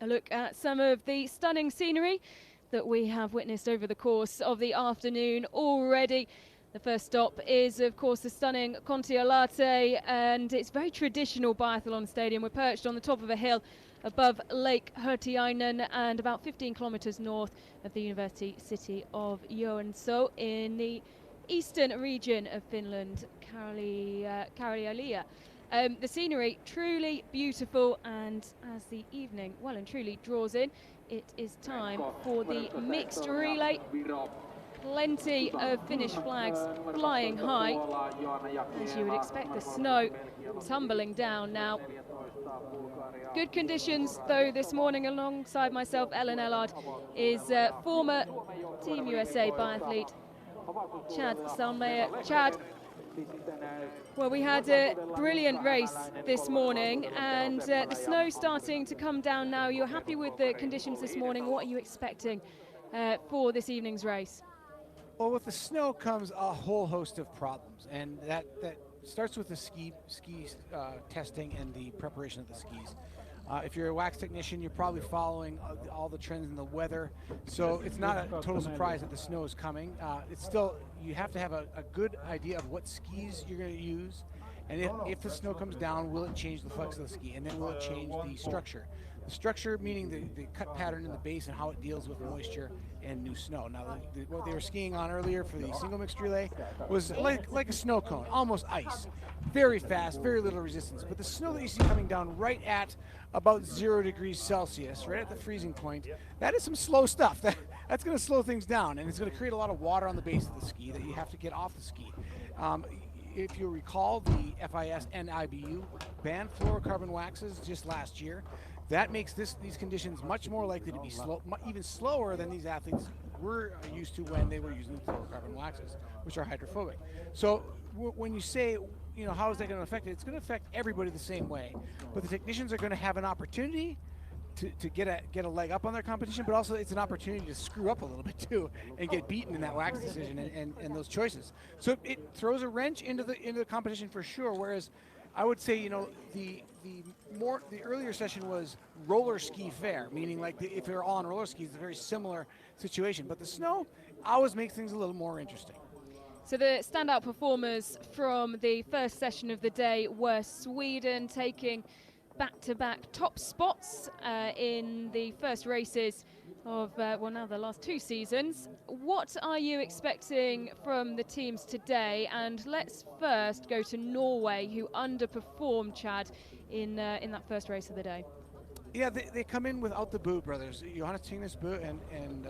look at some of the stunning scenery that we have witnessed over the course of the afternoon already. The first stop is, of course, the stunning Kontiolahti, and it's very traditional biathlon stadium. We're perched on the top of a hill above Lake Hurtiainen and about 15 kilometres north of the university city of Joensuu in the eastern region of Finland, Karelialia. The scenery truly beautiful, and as the evening well and truly draws in, it is time for the mixed relay. Plenty of Finnish flags flying high, as you would expect. The snow tumbling down now. Good conditions though this morning. Alongside myself, Ellard is former Team USA biathlete Chad Salmela. Chad, well, we had a brilliant race this morning, and the snow starting to come down now. You're happy with the conditions this morning. What are you expecting for this evening's race? Well, with the snow comes a whole host of problems, and that starts with the ski testing and the preparation of the skis. If you're a wax technician, you're probably following all the trends in the weather, so it's not a total surprise that the snow is coming. It's still, you have to have a good idea of what skis you're going to use, and if the snow comes down, will it change the flex of the ski, and then will it change the structure? The structure meaning the cut pattern in the base and how it deals with moisture and new snow. Now, what they were skiing on earlier for the single mixed relay was like a snow cone, almost ice. Very fast, very little resistance. But the snow that you see coming down right at about 0 degrees Celsius, right at the freezing point, that is some slow stuff. That's going to slow things down, and it's going to create a lot of water on the base of the ski that you have to get off the ski. If you recall, the FIS and IBU banned fluorocarbon waxes just last year. That makes these conditions much more likely to be slow, even slower than these athletes were used to when they were using the fluorocarbon waxes, which are hydrophobic. So when you say, how is that going to affect it? It's going to affect everybody the same way. But the technicians are going to have an opportunity to get a leg up on their competition, but also it's an opportunity to screw up a little bit too and get beaten in that wax decision and those choices. So it throws a wrench into the competition for sure. Whereas I would say, the earlier session was roller ski fair, meaning like if they're all on roller skis, it's a very similar situation. But the snow always makes things a little more interesting. So the standout performers from the first session of the day were Sweden, taking back-to-back top spots in the first races of, now the last 2 seasons. What are you expecting from the teams today? And let's first go to Norway, who underperformed, Chad, in that first race of the day. Yeah, they come in without the Bø brothers. Johannes Tingnes Bø and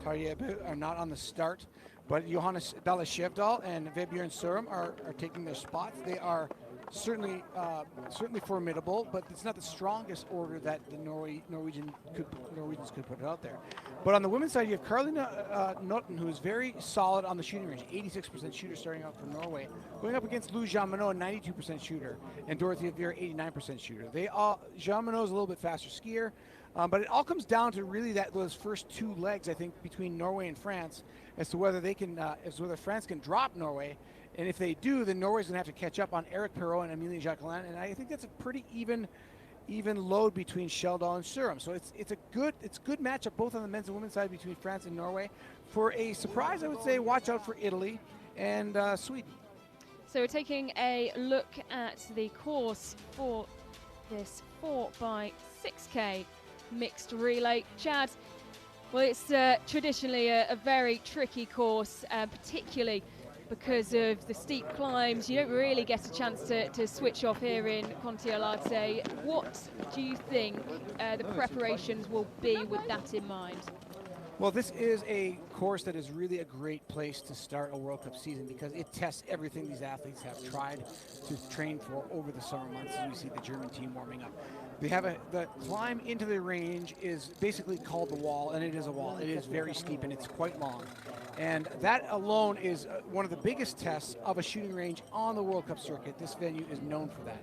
Tarjei Bø are not on the start, but Johannes Dahle Skjevdal and Vebjørn Sørum are taking their spots. They are certainly formidable, but it's not the strongest order that the Norwegians could put out there. But on the women's side, you have Caroline Notten, who is very solid on the shooting range, 86% shooter starting out from Norway, going up against Lou Jean Monod, 92% shooter, and Dorothea Veer, 89% shooter. Jean Monod's a little bit faster skier, but it all comes down to really those first 2 legs, I think, between Norway and France, as to whether whether France can drop Norway. And if they do, then Norway's going to have to catch up on Eric Perrault and Emilie Jacquelin, and I think that's a pretty even load between Skjevdal and Sørum. So it's a good matchup both on the men's and women's side between France and Norway. For a surprise, I would say watch out for Italy and Sweden. So we're taking a look at the course for this 4x6K mixed relay. Chad, well, it's traditionally a very tricky course, particularly because of the steep climbs. You don't really get a chance to switch off here in Kontiolahti. What do you think the preparations will be with that in mind? Well, this is a course that is really a great place to start a World Cup season because it tests everything these athletes have tried to train for over the summer months, as we see the German team warming up. The climb into the range is basically called the wall, and it is a wall. It is very steep and it's quite long. And that alone is one of the biggest tests of a shooting range on the World Cup circuit. This venue is known for that.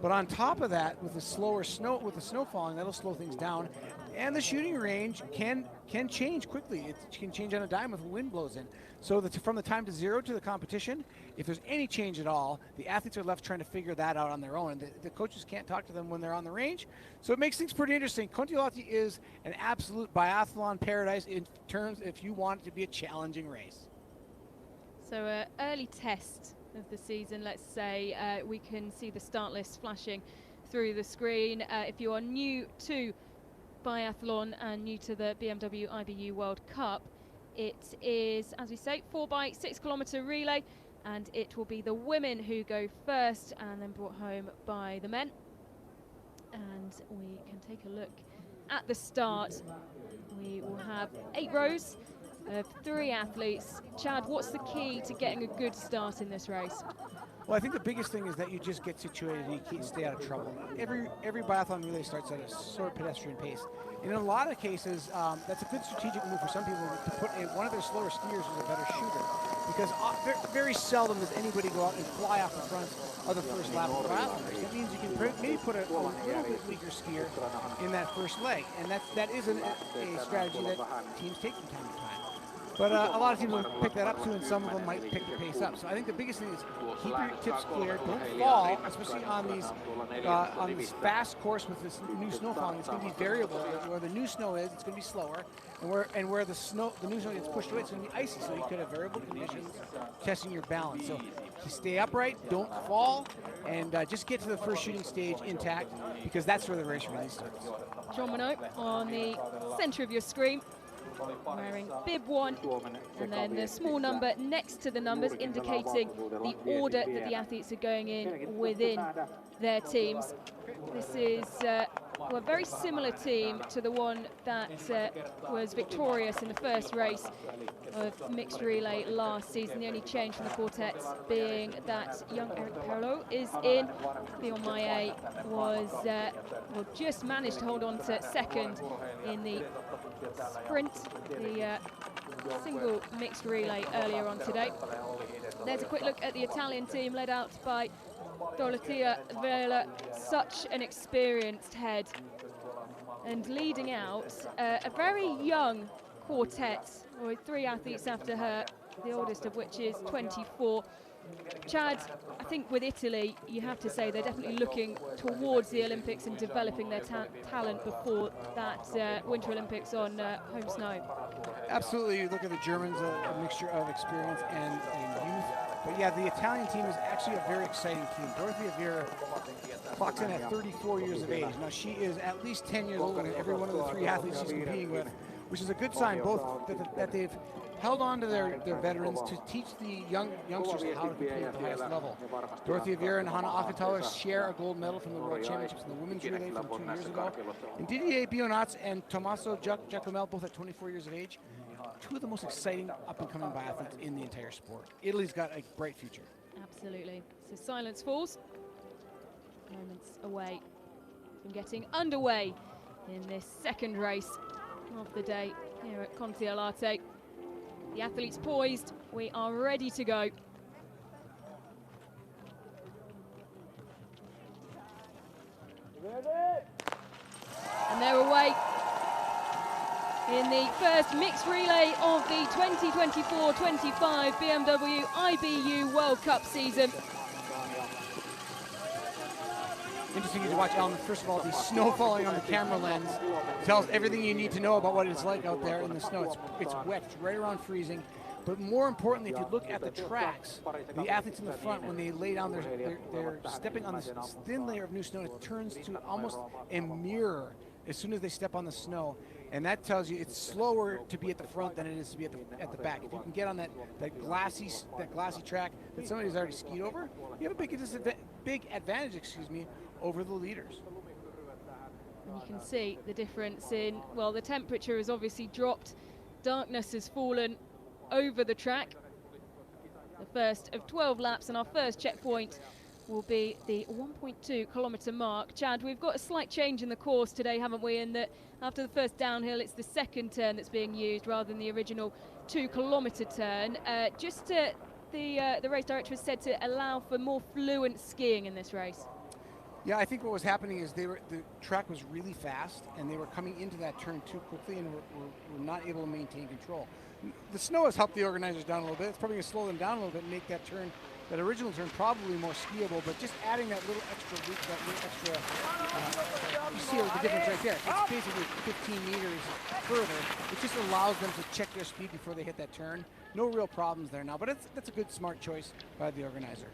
But on top of that, with the slower snow, with the snow falling, that'll slow things down. And the shooting range can change quickly. It can change on a dime if the wind blows in. So from the time to zero to the competition, if there's any change at all, the athletes are left trying to figure that out on their own. And the coaches can't talk to them when they're on the range. So it makes things pretty interesting. Kontiolahti is an absolute biathlon paradise in terms if you want it to be a challenging race. So an early test of the season, let's say. We can see the start list flashing through the screen. If you are new to biathlon and new to the BMW IBU World Cup, it is, as we say, 4x6 kilometre relay, and it will be the women who go first and then brought home by the men. And we can take a look at the start. We will have 8 rows of 3 athletes. Chad, what's the key to getting a good start in this race? Well, I think the biggest thing is that you just get situated and you stay out of trouble. Every biathlon relay starts at a sort of pedestrian pace. And in a lot of cases, that's a good strategic move for some people to put one of their slower skiers who's a better shooter. Because very seldom does anybody go out and fly off the front of the first lap of the biathlon race. That means you can maybe put a little bit weaker skier in that first leg. And that is a strategy that teams take from time to time. But a lot of teams will pick that up too, and some of them might pick the pace up. So I think the biggest thing is keep your tips clear. Don't fall, especially on these fast course with this new snow falling. It's going to be variable. Where the new snow is, it's going to be slower, and where the new snow gets pushed away, it's going to be icy. So you could have variable conditions, testing your balance. So stay upright, don't fall, and just get to the first shooting stage intact, because that's where the race really starts. John Minot on the centre of your screen, wearing bib 1, and then the small number next to the numbers indicating the order that the athletes are going in within their teams. This is a very similar team to the one that was victorious in the first race of mixed relay last season. The only change from the quartets being that young Eric Perlot is in. Bjorn Maillet was just managed to hold on to second in the sprint, the single mixed relay earlier on today. There's a quick look at the Italian team led out by Dorothea Vela, such an experienced head, and leading out a very young quartet with 3 athletes after her, the oldest of which is 24. Chad, I think with Italy, you have to say they're definitely looking towards the Olympics and developing their talent before that Winter Olympics on home snow. Absolutely. You look at the Germans, a mixture of experience and youth. But yeah, the Italian team is actually a very exciting team. Dorothea Vera clocks in at 34 years of age. Now, she is at least 10 years older than every one of the 3 athletes she's competing with, which is a good sign, both that they've held on to their veterans to teach the youngsters how to compete at the highest level. Dorothea Vera and Hanna Akhtaler share a gold medal from the World Championships in the women's relay from 2 years ago. And Didier Bionats and Tommaso Giacomel, both at 24 years of age, 2 of the most exciting up-and-coming biathletes in the entire sport. Italy's got a bright future. Absolutely. So silence falls. Moments away from getting underway in this second race of the day here at Kontiolahti. The athletes poised. We are ready to go. And they're away in the first mixed relay of the 2024-25 BMW IBU World Cup season. Interesting to watch, Alan. First of all, the snow falling on the camera lens tells everything you need to know about what it's like out there in the snow. It's wet, it's right around freezing. But more importantly, if you look at the tracks, the athletes in the front, when they lay down, they're stepping on this thin layer of new snow. It turns to almost a mirror as soon as they step on the snow. And that tells you it's slower to be at the front than it is to be at the back. If you can get on that glassy track that somebody's already skied over, you have a big advantage, over the leaders. And you can see the difference in, well, the temperature has obviously dropped. Darkness has fallen over the track. The first of 12 laps, and our first checkpoint will be the 1.2 kilometre mark. Chad, we've got a slight change in the course today, haven't we? In that after the first downhill, it's the second turn that's being used rather than the original 2 kilometre turn. The race director has said to allow for more fluent skiing in this race. Yeah, I think what was happening is the track was really fast, and they were coming into that turn too quickly, and were not able to maintain control. The snow has helped the organizers down a little bit. It's probably going to slow them down a little bit and make that turn, that original turn, probably more skiable. But just adding that little extra loop, that little extra, you see the difference right there. It's basically 15 meters further. It just allows them to check their speed before they hit that turn. No real problems there now, but that's a good, smart choice by the organizer.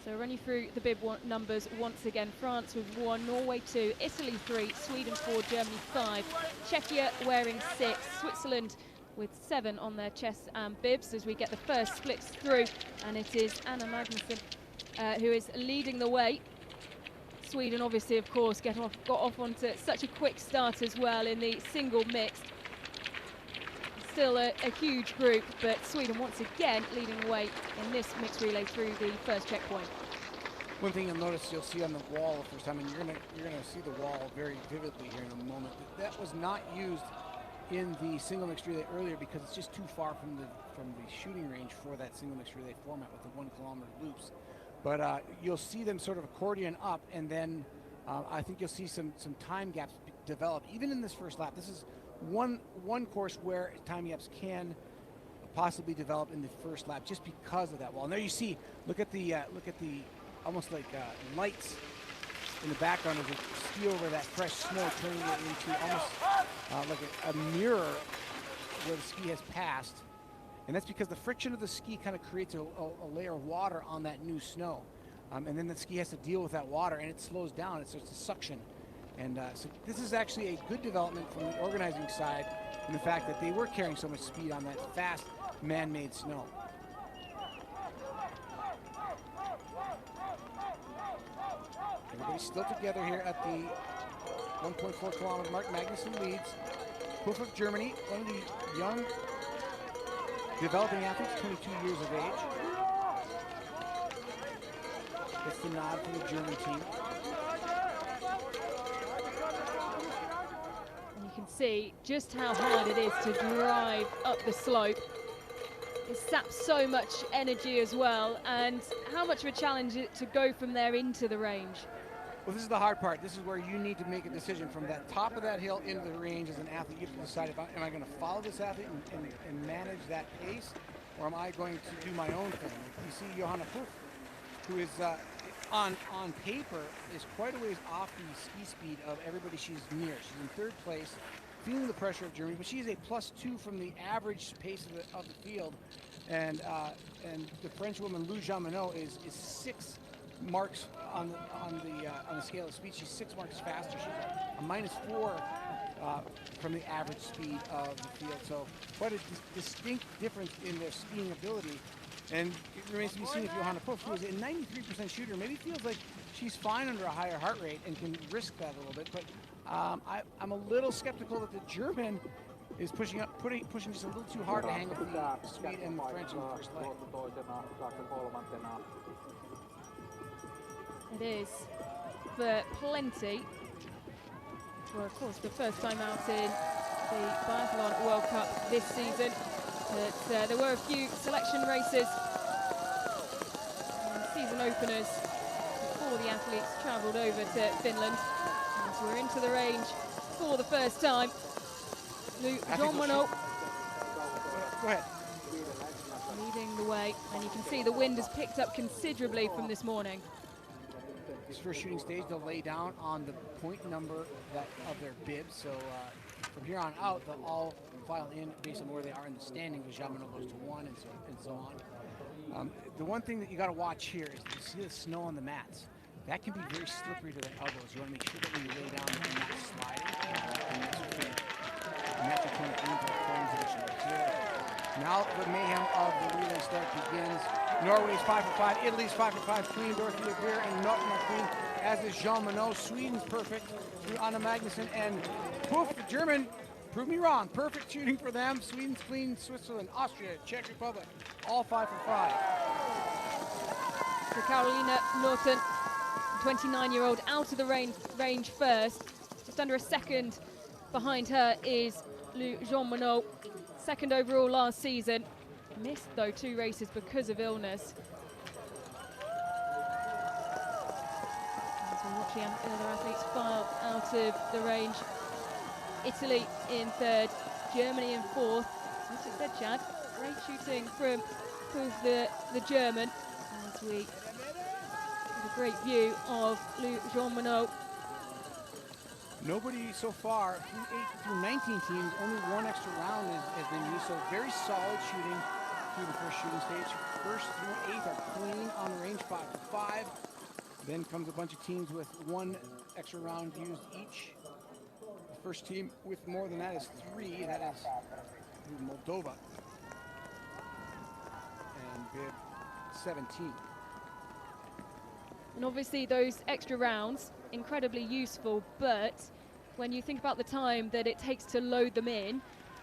So run you through the bib numbers once again. France with 1, Norway 2, Italy 3, Sweden 4, Germany 5, Czechia wearing 6, Switzerland with 7 on their chests and bibs as we get the first splits through, and it is Anna Magnusson who is leading the way. Sweden obviously, of course, got off onto such a quick start as well in the single mixed. Still a huge group, but Sweden once again leading the way in this mixed relay through the first checkpoint. One thing you'll notice, you'll see on the wall the first time, and you're gonna see the wall very vividly here in a moment. That was not used in the single mixed relay earlier because it's just too far from the shooting range for that single mixed relay format with the 1 kilometer loops. But you'll see them sort of accordion up, and then I think you'll see some time gaps develop even in this first lap. This is one course where time gaps can possibly develop in the first lap just because of that wall. And there you see, look at the almost like lights in the background as they ski over that fresh snow, turning it into almost like a mirror where the ski has passed. And that's because the friction of the ski kind of creates a layer of water on that new snow. And then the ski has to deal with that water, and it slows down. It starts to suction. And so this is actually a good development from the organizing side in the fact that they were carrying so much speed on that fast man-made snow. Everybody's still together here at the 1.4 kilometer mark. Magnusson leads. Puff of Germany, one of the young developing athletes, 22 years of age. Gets the nod for the German team. You can see just how hard it is to drive up the slope. It saps so much energy as well, and how much of a challenge it to go from there into the range. Well, this is the hard part. This is where you need to make a decision from that top of that hill into the range as an athlete. You have to decide, am I going to follow this athlete and manage that pace, or am I going to do my own thing? You see Johanna Puff, who is on paper is quite a ways off the ski speed of everybody she's near. She's in third place, feeling the pressure of Germany, but she's a +2 from the average pace of the field. And the French woman Lou Jean-Monod is 6 marks on the scale of speed. She's 6 marks faster. She's a -4 from the average speed of the field. So quite a distinct difference in their skiing ability. And it remains to be seen if Johanna Puff, who is a 93% shooter, maybe feels like she's fine under a higher heart rate and can risk that a little bit. But I'm a little skeptical that the German is pushing just a little too hard to hang with the Swede and the French in the first leg. It is for plenty. For, of course, the first time out in the Biathlon World Cup this season. But there were a few selection races and season openers before the athletes travelled over to Finland. As we're into the range for the first time. Jean-Monod Go ahead. leading the way, and you can see the wind has picked up considerably from this morning. This first shooting stage, they'll lay down on the point number of their bibs. So from here on out, they'll all file in based on where they are in the standings. Jean-Monod goes to 1 and so on. The one thing that you got to watch here is you see the snow on the mats. That can be very slippery to the elbows. You want to make sure that when you lay down, you're not sliding. And that's what kind of into the prone position right here. Now the mayhem of the relay start begins. Norway's 5 for 5, Italy's 5 for 5, clean, Dorothea Beer and Norton are clean, as is Jean-Monod. Sweden's perfect through Anna Magnusson, and Puff, the German, prove me wrong, perfect shooting for them. Sweden's clean, Switzerland, Austria, Czech Republic, all 5 for 5. So Carolina Norton, 29-year-old, out of the range first. Just under a second behind her is Lou Jean-Monod, second overall last season. Missed, though, 2 races because of illness. watching other athletes file out of the range. Italy in third, Germany in fourth. As you said, Chad, great shooting from the German. As we get a great view of Jean Monod. Nobody so far, through 19 teams, only one extra round has been used, so very solid shooting through the first shooting stage. First through 8 are clean on the range, 5 for 5. Then comes a bunch of teams with one extra round used each. The first team with more than that is 3, that is Moldova. And bid 17. And obviously those extra rounds, incredibly useful, but when you think about the time that it takes to load them in,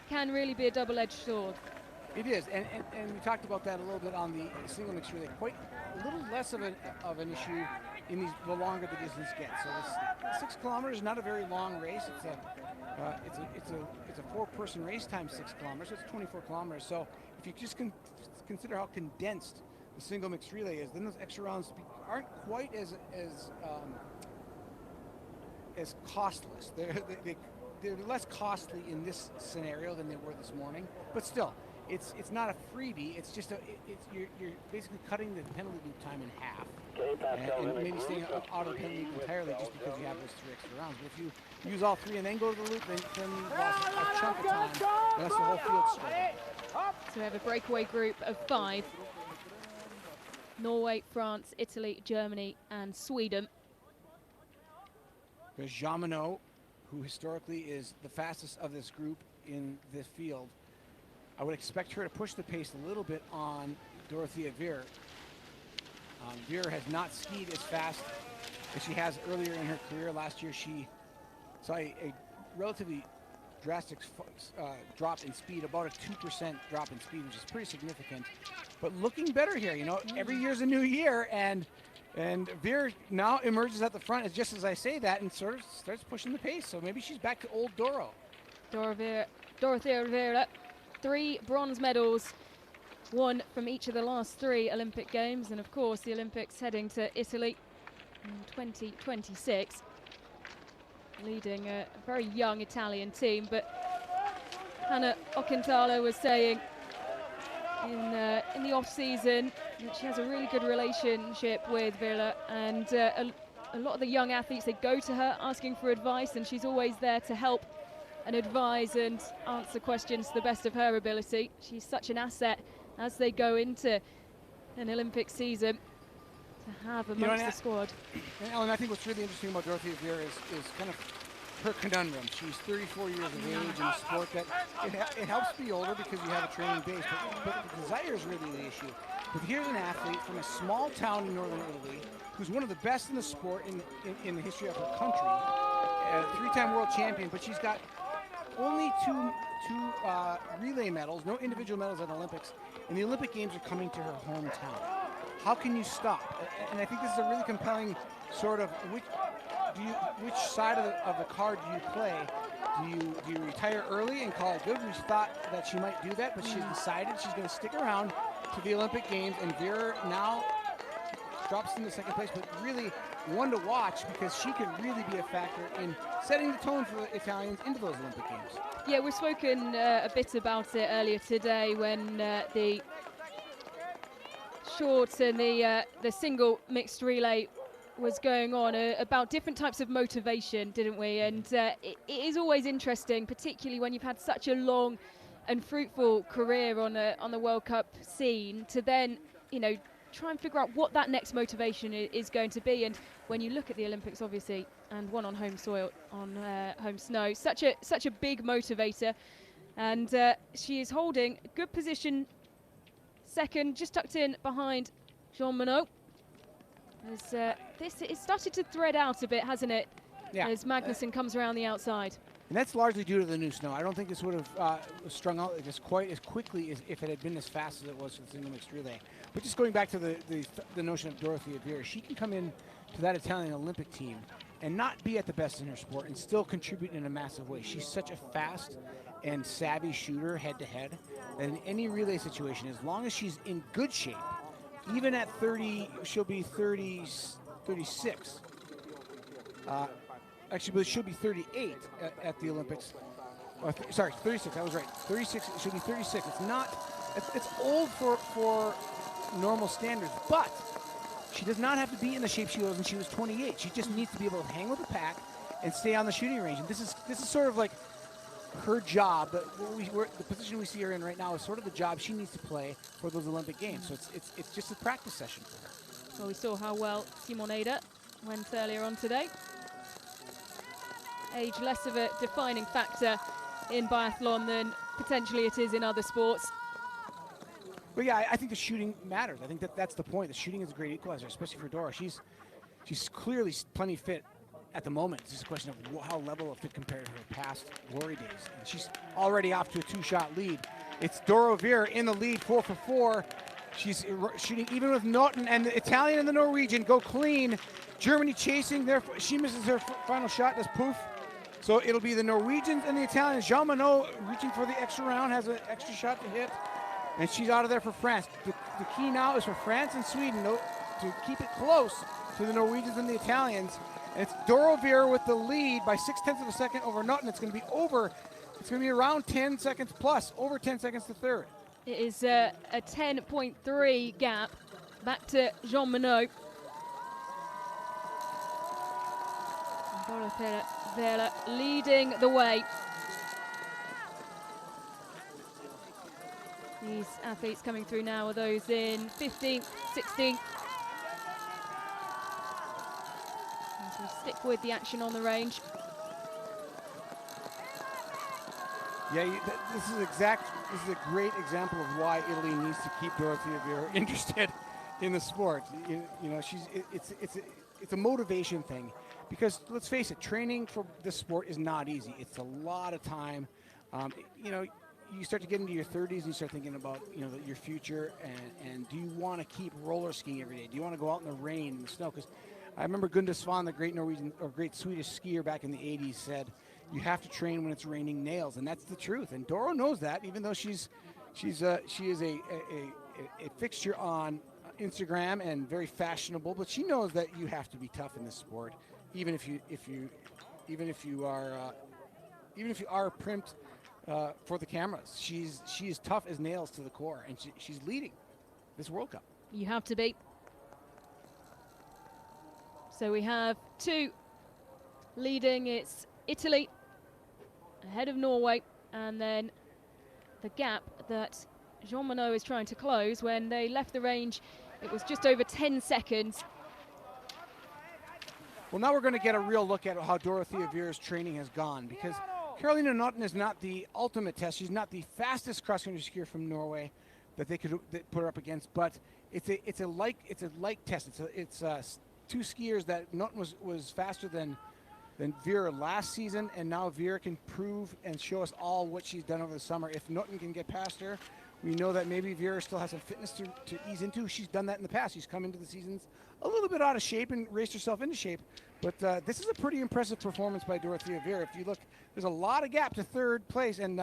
can really be a double-edged sword. It is, and we talked about that a little bit on the single mixed relay. Quite a little less of an issue in the longer the distance gets. So this 6 kilometers is not a very long race. It's a 4-person race times 6 kilometers. So it's 24 kilometers. So if you just consider how condensed the single mixed relay is, then those extra rounds aren't quite as costless. They're less costly in this scenario than they were this morning, but still, it's not a freebie. It's just you're basically cutting the penalty loop time in half, and maybe staying out of the penalty loop entirely just because you have those 3 extra rounds. But if you use all 3 and then go to the loop, then you lost a chunk of time. And that's the whole field struggle. So we have a breakaway group of 5. Norway, France, Italy, Germany, and Sweden. There's Jean Monod, who historically is the fastest of this group in this field. I would expect her to push the pace a little bit on Dorothea Vier. Vier has not skied as fast as she has earlier in her career. Last year she saw a relatively drastic drop in speed, about a 2% drop in speed, which is pretty significant. But looking better here, you know, every year's a new year, and Vier now emerges at the front, just as I say that, and sort of starts pushing the pace. So maybe she's back to old Doro. Dorothea Vier, 3 bronze medals, 1 from each of the last 3 Olympic Games, and of course the Olympics heading to Italy in 2026. Leading a very young Italian team, but Hannah Ockenthaler was saying in the off-season that she has a really good relationship with Villa, and a lot of the young athletes, they go to her asking for advice, and she's always there to help and advise and answer questions to the best of her ability. She's such an asset as they go into an Olympic season to have amongst the squad. And Ellen, I think what's really interesting about Dorothea Vier is kind of her conundrum. She's 34 years of age in a sport that it helps be older because you have a training base, but the desire is really the issue. But here's an athlete from a small town in northern Italy who's one of the best in the sport in the history of her country, a 3-time world champion, but she's got only two relay medals, no individual medals at the Olympics, and the Olympic Games are coming to her hometown. How can you stop? And I think this is a really compelling sort of which side of the card do you play? Do you retire early and call it good? We thought that she might do that, but she decided she's going to stick around to the Olympic Games, and Vier now drops into 2nd place, but really one to watch because she can really be a factor in setting the tone for the Italians into those Olympic Games. Yeah, we've spoken a bit about it earlier today when the shorts and the single mixed relay was going on, about different types of motivation, didn't we? And it is always interesting, particularly when you've had such a long and fruitful career on the World Cup scene, to then, you know, try and figure out what that next motivation is going to be. And when you look at the Olympics, obviously, and one on home soil, on home snow, such a big motivator. And she is holding a good position, 2nd, just tucked in behind Jean Monod. As it started to thread out a bit, hasn't it? Yeah. As Magnussen comes around the outside. And that's largely due to the new snow. I don't think this would have strung out just quite as quickly as if it had been as fast as it was for the single mixed relay. But just going back to the notion of Dorothea Vier, she can come in to that Italian Olympic team and not be at the best in her sport and still contribute in a massive way. She's such a fast and savvy shooter head-to-head that in any relay situation, as long as she's in good shape, even at 30, she'll be 36. Actually, it should be 38 at the Olympics. Sorry, 36. I was right. 36. It should be 36. It's not. It's old for normal standards, but she does not have to be in the shape she was when she was 28. She just needs to be able to hang with the pack and stay on the shooting range. And this is sort of like her job. The position we see her in right now is sort of the job she needs to play for those Olympic Games. So it's just a practice session for her. Well, we saw how well Simoneda went earlier on today. Age less of a defining factor in biathlon than potentially it is in other sports. But yeah, I think the shooting matters. I think that's the point. The shooting is a great equalizer, especially for Dora. She's clearly plenty fit at the moment. It's just a question of how level of fit compared to her past glory days. And she's already off to a 2-shot lead. It's Dora Veer in the lead, 4 for 4. She's shooting even with Naughton, and the Italian and the Norwegian go clean. Germany chasing there. She misses her final shot, does poof. So it'll be the Norwegians and the Italians. Jean Monod reaching for the extra round, has an extra shot to hit. And she's out of there for France. The key now is for France and Sweden to keep it close to the Norwegians and the Italians. And it's Dora Veer with the lead by 0.6 of a second over Naughton. It's going to be over. It's going to be around 10 seconds plus, over 10 seconds to third. It is a 10.3 gap back to Jean Monod. Dora Veer leading the way. These athletes coming through now are those in 15th, 16th. As we stick with the action on the range. Yeah, this is a great example of why Italy needs to keep Dorothea Veer interested in the sport. You know, it's a motivation thing, because let's face it, training for this sport is not easy. It's a lot of time. You know, you start to get into your 30s and you start thinking about, you know, your future, and do you want to keep roller skiing every day? Do you want to go out in the rain and the snow? Because I remember Gunde Svan, the great Norwegian or great Swedish skier back in the 80s, said you have to train when it's raining nails, and that's the truth. And Dora knows that, even though she is a fixture on Instagram and very fashionable, but she knows that you have to be tough in this sport, even if you are primped for the cameras. She is tough as nails to the core, and she's leading this World Cup. You have to be. So we have two leading. It's Italy ahead of Norway, and then the gap that Jean Monod is trying to close. When they left the range, it was just over 10 seconds. Well, now we're going to get a real look at how Dorothea Veer's training has gone, because Carolina Naughton is not the ultimate test. She's not the fastest cross-country skier from Norway that they could put her up against, but it's a like test. It's two skiers that Naughton was faster than Veer last season, and now Veer can prove and show us all what she's done over the summer. If Naughton can get past her, we know that maybe Veer still has some fitness to ease into. She's done that in the past. She's come into the seasons a little bit out of shape and raced herself into shape. But this is a pretty impressive performance by Dorothea Veer. If you look, there's a lot of gap to third place, and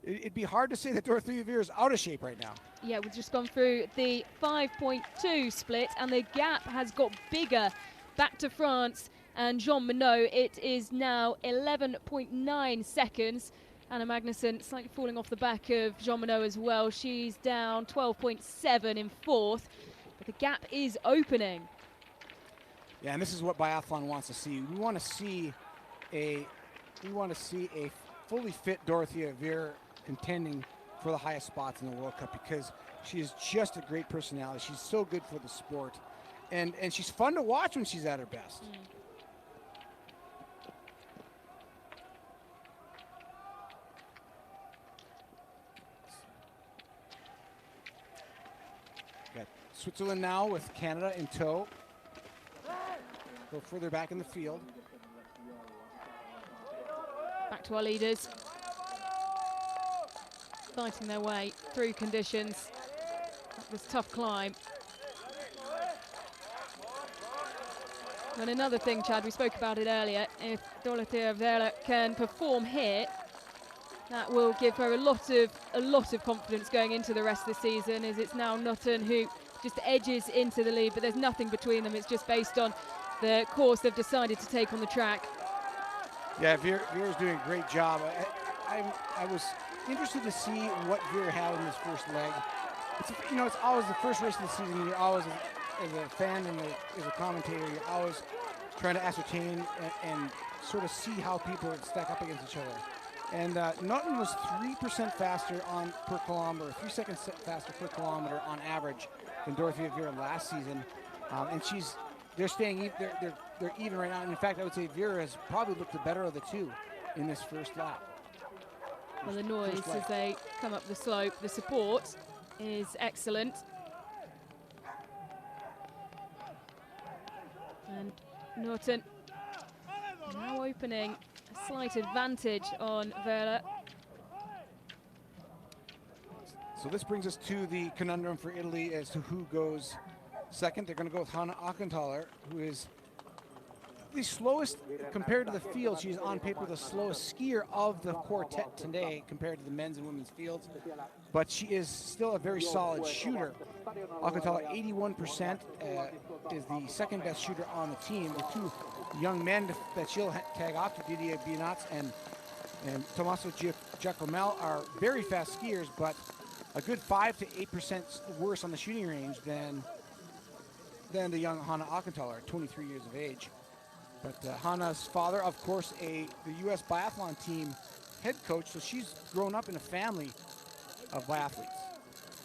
it'd be hard to say that Dorothea Veer is out of shape right now. Yeah, we've just gone through the 5.2 split, and the gap has got bigger back to France and Jean Monod. It is now 11.9 seconds. Anna Magnusson slightly falling off the back of Jean Monod as well. She's down 12.7 in fourth, but the gap is opening. Yeah, and this is what biathlon wants to see. We want to see a fully fit Dorothea Veer contending for the highest spots in the World Cup, because she is just a great personality. She's so good for the sport, and she's fun to watch when she's at her best. Got Switzerland now with Canada in tow. Go further back in the field. Back to our leaders, fighting their way through conditions. That was a tough climb. And another thing, Chad, we spoke about it earlier, if Dorothea Veer can perform here, that will give her a lot of confidence going into the rest of the season, as it's now Naughton who just edges into the lead, but there's nothing between them. It's just based on the course they've decided to take on the track. Yeah, Vera's doing a great job. I was interested to see what Vera had in this first leg. It's always the first race of the season. You're always, as a fan and as a commentator, you're always trying to ascertain and sort of see how people stack up against each other. And Naughton was 3% faster per kilometer, 3 seconds faster per kilometer on average than Dorothea Vera last season. And they're staying, they're even right now. And in fact, I would say Vera has probably looked the better of the two in this first lap. Well, the noise as they come up the slope, the support is excellent. And Norton now opening a slight advantage on Vera. So this brings us to the conundrum for Italy as to who goes second. They're going to go with Hanna Ockenthaler, who is the slowest compared to the field. She's on paper the slowest skier of the quartet today compared to the men's and women's fields, but she is still a very solid shooter. Ockenthaler, 81%, is the second best shooter on the team. The two young men that she'll tag off to Didier Bianats and Tommaso Giacomel are very fast skiers, but a good 5 to 8% worse on the shooting range than the young Hanna Ockenthaler, 23 years of age. But Hanna's father, of course, the U.S. Biathlon team head coach, so she's grown up in a family of biathletes.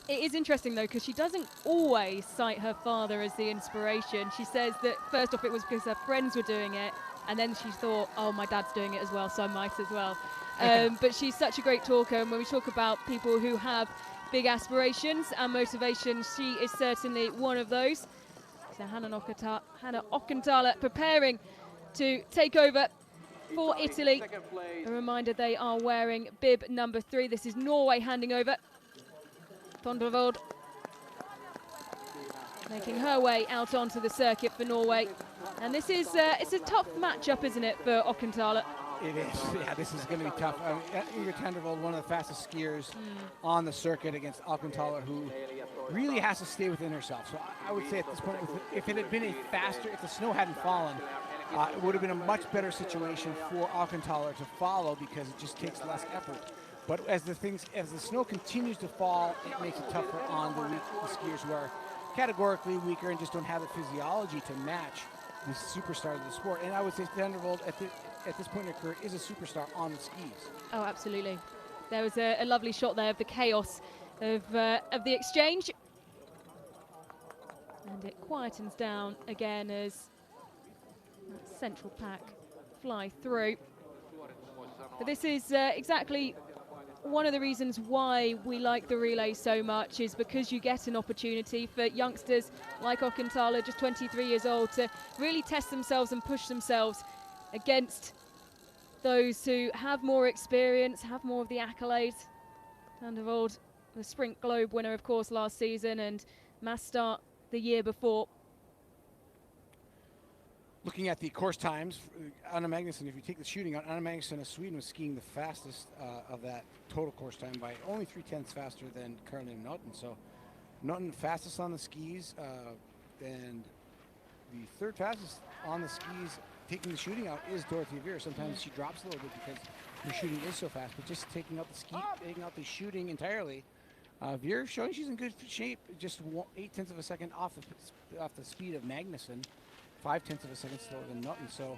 It is interesting, though, because she doesn't always cite her father as the inspiration. She says that first off it was because her friends were doing it, and then she thought, oh, my dad's doing it as well, so I might as well. But she's such a great talker, and when we talk about people who have big aspirations and motivations, she is certainly one of those. So Hanna Ockenthaler preparing to take over for Italy. A reminder, they are wearing bib number 3. This is Norway handing over. Tondervold making her way out onto the circuit for Norway. And this is it's a tough matchup, isn't it, for Ockenthaler? It is, yeah, this is going to be tough. Ingrid Tendervold, one of the fastest skiers on the circuit against Ockenthaler, who really has to stay within herself. So I would say at this point, if it had been if the snow hadn't fallen, it would have been a much better situation for Ockenthaler to follow because it just takes less effort. But as the snow continues to fall, it makes it tougher on the skiers who are categorically weaker and just don't have the physiology to match the superstars of the sport. And I would say Tendervold at this point in her career is a superstar on the skis. Oh, absolutely. There was a lovely shot there of the chaos of the exchange. And it quietens down again as that central pack fly through. But this is exactly one of the reasons why we like the relay so much, is because you get an opportunity for youngsters like Ockenthaler, just 23 years old, to really test themselves and push themselves against those who have more experience, have more of the accolades. Tendervold, the Sprint Globe winner, of course, last season, and mass start the year before. Looking at the course times, Anna Magnusson, if you take the shooting out, Anna Magnusson of Sweden was skiing the fastest of that total course time by only 0.3 faster than Caroline Naughton. So Naughton fastest on the skis, and the third fastest on the skis taking the shooting out is Dorothea Vera. Sometimes she drops a little bit because her shooting is so fast, but just taking out the shooting entirely, Vera showing she's in good shape, just 0.8 of a second off the speed of Magnusson. 0.5 of a second slower than Naughton. So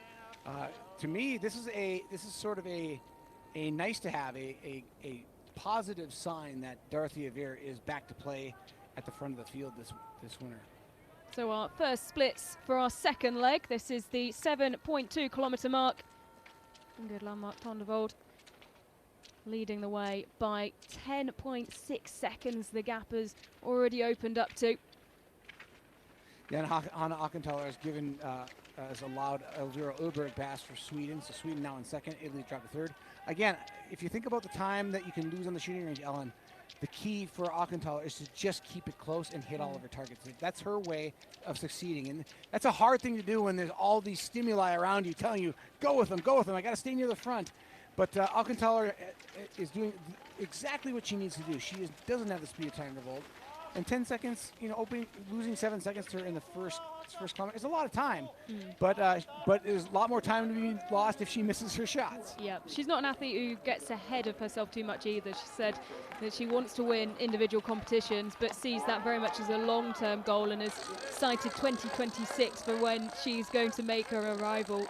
to me, this is sort of a nice to have, a positive sign that Dorothea Vera is back to play at the front of the field this winter. So our first splits for our second leg. This is the 7.2 kilometre mark. Good landmark, Tendervold leading the way by 10.6 seconds. The gap has already opened up to. Yeah, and Hanna Ockenthaler has allowed Elvira Öberg pass for Sweden. So Sweden now in second, Italy dropped to third. Again, if you think about the time that you can lose on the shooting range, Ellen, the key for Ockenthaler is to just keep it close and hit all of her targets. That's her way of succeeding. And that's a hard thing to do when there's all these stimuli around you telling you, go with them, I got to stay near the front. But Ockenthaler is doing exactly what she needs to do. She doesn't have the speed of Tendervold. And 10 seconds, losing 7 seconds to her in the first kilometer is a lot of time. But there's a lot more time to be lost if she misses her shots. Yeah, she's not an athlete who gets ahead of herself too much either. She said that she wants to win individual competitions, but sees that very much as a long-term goal and has cited 2026 for when she's going to make her arrival.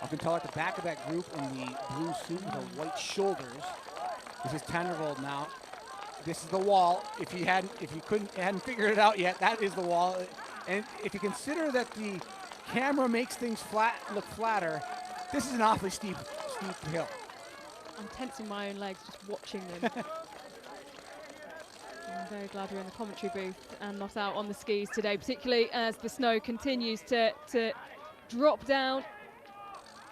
Kontiolahti at the back of that group in the blue suit with the white shoulders. This is Tannervold now. This is the wall. If you hadn't figured it out yet, that is the wall. And if you consider that the camera makes things look flatter, this is an awfully steep hill. I'm tensing my own legs just watching them. I'm very glad we're in the commentary booth and not out on the skis today, particularly as the snow continues to drop down.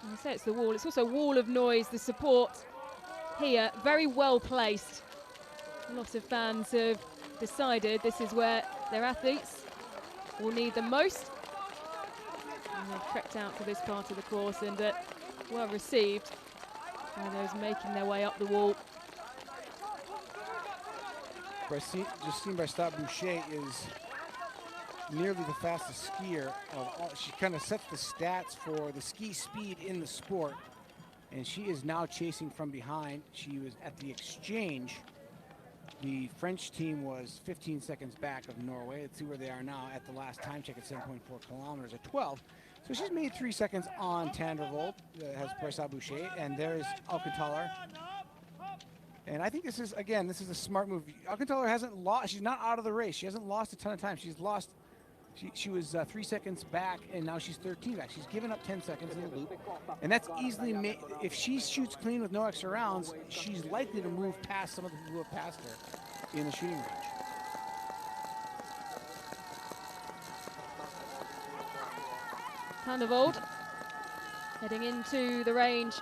And I say it's the wall. It's also a wall of noise. The support here, very well placed. A lot of fans have decided this is where their athletes will need them most. And they've trekked out to this part of the course and well received by those making their way up the wall. Justine Boucher is nearly the fastest skier of all. She kind of sets the stats for the ski speed in the sport, and she is now chasing from behind. She was at the exchange. The French team was 15 seconds back of Norway. Let's see where they are now at the last time check at 7.4 kilometers at 12. So she's made 3 seconds on Tannervold, has Brysa Boucher, and there's Kontiolahti. And I think this is a smart move. Kontiolahti hasn't lost. She's not out of the race. She hasn't lost a ton of time. She's lost. She was 3 seconds back, and now she's 13 back. She's given up 10 seconds in the loop, and that's easily made. If she shoots clean with no extra rounds, she's likely to move past some of the people who have passed her in the shooting range. Tannervold heading into the range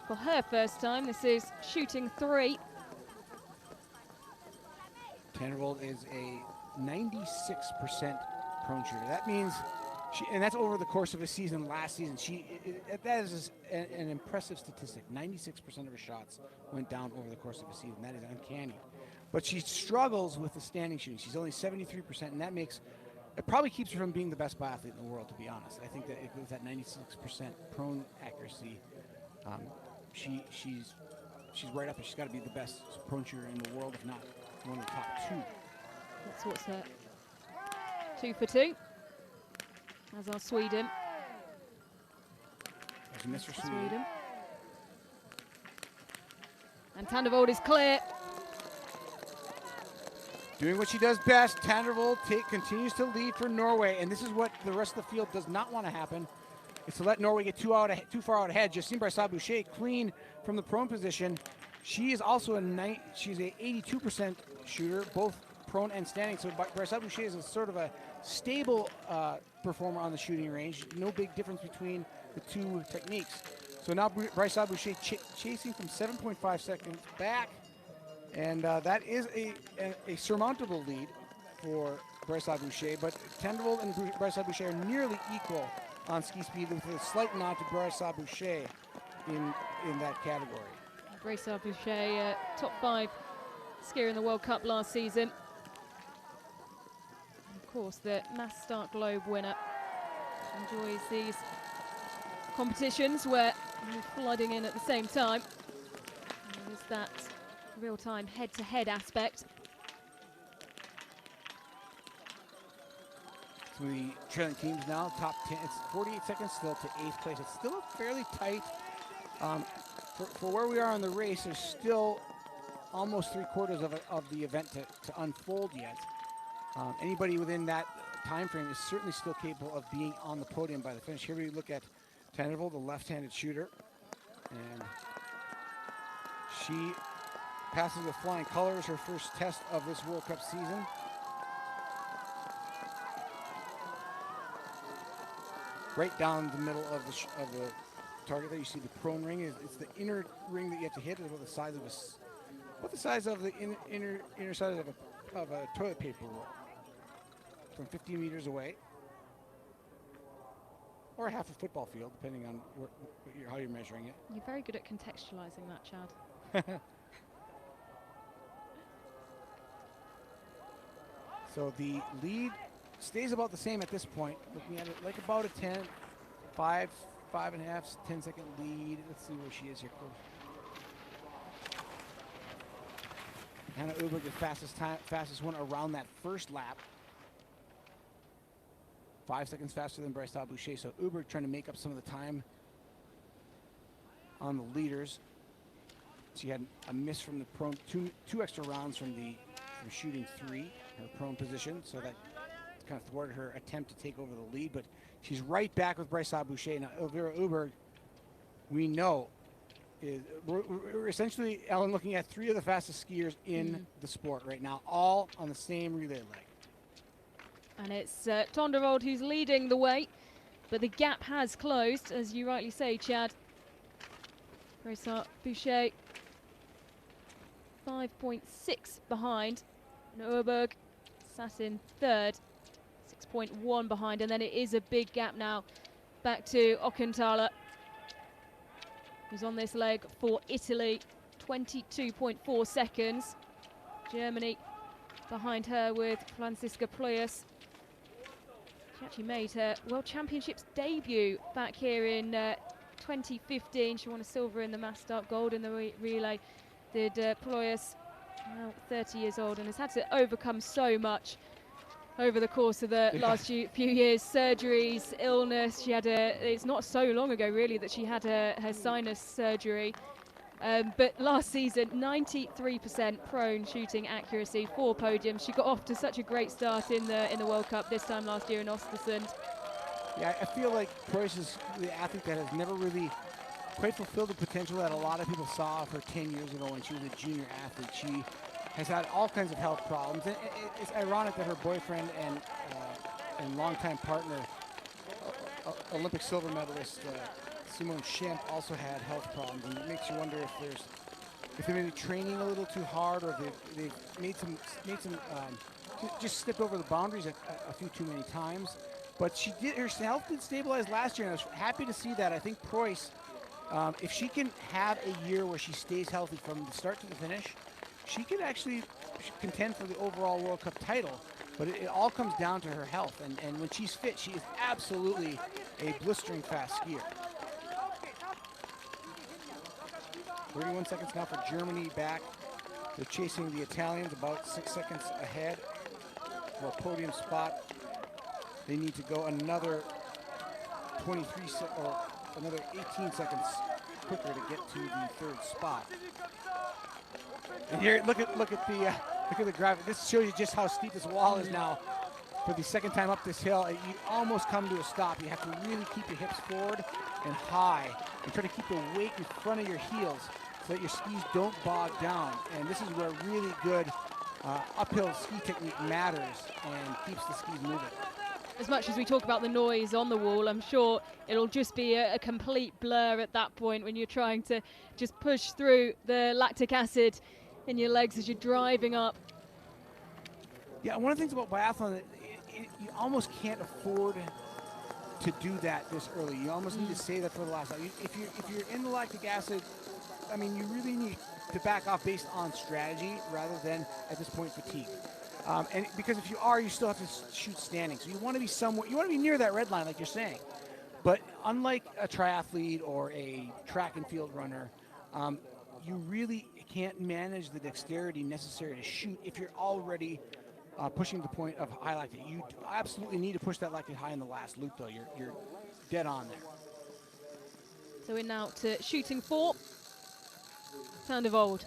for her first time. This is shooting 3. Tannervold is a 96% prone shooter. That means, and that's over the course of a season. Last season, that is an impressive statistic. 96% of her shots went down over the course of a season. That is uncanny. But she struggles with the standing shooting. She's only 73%, and that makes it probably keeps her from being the best biathlete in the world, to be honest. I think that with that 96% prone accuracy, she's right up there. She's got to be the best prone shooter in the world, if not one of the top 2. That's what's her 2 for 2. As our Sweden. There's Mr. Sweden. And Tannervold is clear. Doing what she does best, Tannervold continues to lead for Norway, and this is what the rest of the field does not want to happen. It's to let Norway get too far out ahead. Justine Brysa Boucher clean from the prone position. She is also she's a 82% shooter, both prone and standing. So Brysa Boucher is a sort of a stable performer on the shooting range. No big difference between the 2 techniques. So now Brysa Boucher chasing from 7.5 seconds back. And that is a surmountable lead for Brysa Boucher, but Tannervold and Brysa Boucher are nearly equal on ski speed, with a slight nod to Brysa Boucher in that category. Brysa Boucher, top 5 skier in the World Cup last season. And of course, the Mass Start Globe winner enjoys these competitions where you're flooding in at the same time. And there's that real-time head-to-head aspect. So the trailing teams now, top 10. It's 48 seconds still to 8th place. It's still fairly tight. For where we are in the race, there's still almost 3/4 of the event to unfold yet. Anybody within that time frame is certainly still capable of being on the podium by the finish. Here we look at Tannervold, the left-handed shooter, and she passes with flying colors, her first test of this World Cup season. Right down the middle of the target there, you see the prone ring. It's the inner ring that you have to hit. Is about the size of the inner side of a toilet paper roll, from 15 meters away, or half a football field, depending on how you're measuring it. You're very good at contextualizing that, Chad. So the lead stays about the same at this point. Looking at it like about a 5.5, 10-second lead. Let's see where she is here. Hannah Uberg, the fastest one around that first lap. 5 seconds faster than Bryce Boucher. So Uberg trying to make up some of the time on the leaders. She had a miss from the prone, two extra rounds from shooting 3, her prone position, so that kind of thwarted her attempt to take over the lead. But she's right back with Bryce Boucher. Now Elvira Uberg, we know, we're essentially, Ellen, looking at 3 of the fastest skiers in the sport right now, all on the same relay leg. And it's Tonderold who's leading the way, but the gap has closed, as you rightly say, Chad. Bryce Boucher 5.6 behind. And Uberg sat in third, 6.1 behind, and then it is a big gap now back to Ockenthaler, who's on this leg for Italy, 22.4 seconds. Germany behind her with Franziska Pluyas. She actually made her World Championships debut back here in 2015. She won a silver in the mass start, gold in the relay. Did Pluyas, now 30 years old, and has had to overcome so much over the course of the last few years. Surgeries, illness. She had it's not so long ago really that she had her sinus surgery. But last season, 93% prone shooting accuracy, 4 podiums. She got off to such a great start in the World Cup this time last year in Östersund. Yeah, I feel like Preuss is the athlete that has never really quite fulfilled the potential that a lot of people saw of her 10 years ago when she was a junior athlete. She has had all kinds of health problems. And it's ironic that her boyfriend and longtime partner, Olympic silver medalist Simone Schempp, also had health problems. And it makes you wonder if they're maybe training a little too hard, or they've made some just stepped over the boundaries a few too many times. But her health did stabilize last year, and I was happy to see that. I think Preuss, if she can have a year where she stays healthy from the start to the finish, she could actually contend for the overall World Cup title. But it all comes down to her health, and when she's fit, she is absolutely a blistering fast skier. 31 seconds now for Germany back. They're chasing the Italians about 6 seconds ahead for a podium spot. They need to go another 23 or another 18 seconds quicker to get to the third spot. And here, look at the graphic. This shows you just how steep this wall is now. For the second time up this hill, you almost come to a stop. You have to really keep your hips forward and high, and try to keep the weight in front of your heels so that your skis don't bog down. And this is where really good uphill ski technique matters and keeps the skis moving. As much as we talk about the noise on the wall, I'm sure it'll just be a complete blur at that point when you're trying to just push through the lactic acid in your legs as you're driving up. Yeah, one of the things about biathlon, you almost can't afford to do that this early. You almost need to save that for the last time. If you're in the lactic acid, I mean, you really need to back off based on strategy rather than, at this point, fatigue. And because if you are, you still have to shoot standing. So you want to be somewhere, you want to be near that red line, like you're saying. But unlike a triathlete or a track and field runner, you really can't manage the dexterity necessary to shoot if you're already pushing the point of high lactate. You absolutely need to push that lactate high in the last loop, though. You're dead on there. So we're now to shooting 4. Sound of old.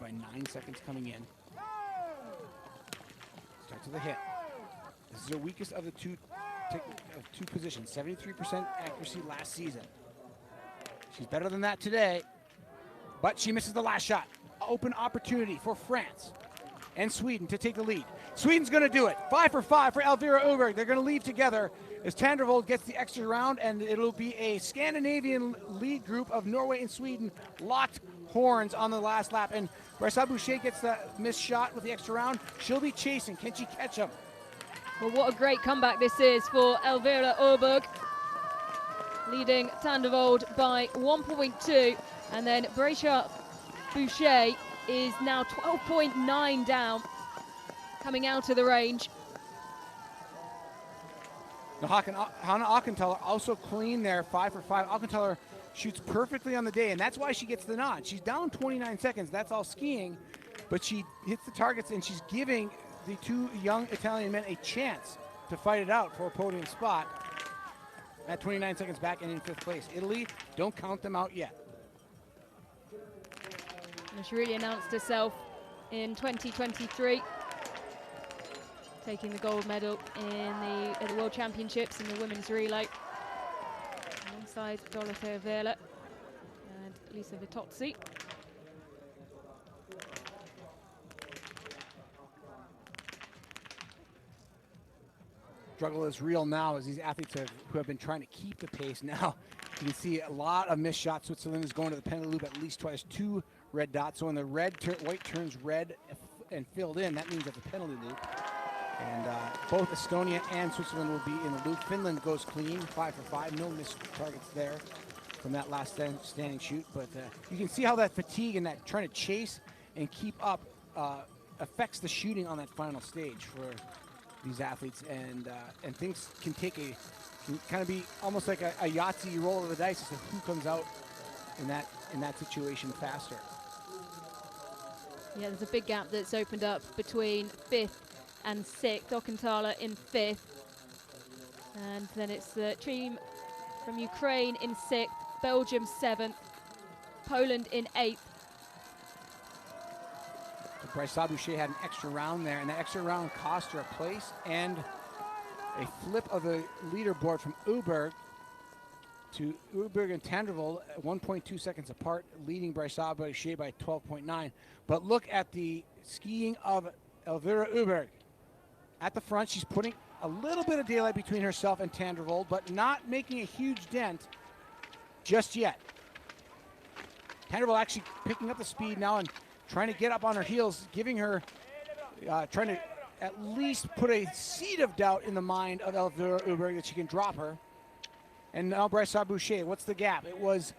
By 9 seconds coming in. Start to the hit. This is her weakest of the two positions. 73% accuracy last season. She's better than that today, but she misses the last shot. Open opportunity for France and Sweden to take the lead. Sweden's going to do it. 5 for 5 for Elvira Uberg. They're going to leave together as Tandervold gets the extra round, and it'll be a Scandinavian lead group of Norway and Sweden locked horns on the last lap. And Bryce Boucher gets the missed shot with the extra round. She'll be chasing. Can she catch him? Well, what a great comeback this is for Elvira Uberg, leading Tandervold by 1.2, and then Bryce Boucher is now 12.9 down, coming out of the range. Now Hannah Auchenthaler also clean there, 5 for 5. Auchenthaler shoots perfectly on the day, and that's why she gets the nod. She's down 29 seconds. That's all skiing, but she hits the targets, and she's giving the two young Italian men a chance to fight it out for a podium spot at 29 seconds back and in 5th place. Italy, don't count them out yet. And she really announced herself in 2023, taking the gold medal at the World Championships in the women's relay, alongside Dorothea Vela and Lisa Vitozzi. Struggle is real now as these athletes who have been trying to keep the pace. Now you can see a lot of missed shots. Switzerland is going to the penalty loop at least twice, 2 red dots. So when the white turns red and filled in, that means at the penalty loop. And both Estonia and Switzerland will be in the loop. Finland goes clean, 5 for 5. No missed targets there from that last standing shoot. But you can see how that fatigue and that trying to chase and keep up affects the shooting on that final stage for these athletes. And things can kind of be almost like a Yahtzee roll of the dice as to who comes out in that situation faster. Yeah, there's a big gap that's opened up between 5th and 6th. Auchenthaler in 5th. And then it's the team from Ukraine in 6th, Belgium 7th, Poland in 8th. So Bryce Boucher had an extra round there, and that extra round cost her a place and a flip of the leaderboard from Uberg to Uberg and Tandrevold, 1.2 seconds apart, leading Bryce Boucher by 12.9. But look at the skiing of Elvira Uberg. At the front, she's putting a little bit of daylight between herself and Tandrevold, but not making a huge dent just yet. Tandrevold actually picking up the speed now and trying to get up on her heels, giving her, trying to at least put a seed of doubt in the mind of Elvira Uberg that she can drop her. And now Bryce Boucher, what's the gap? It was,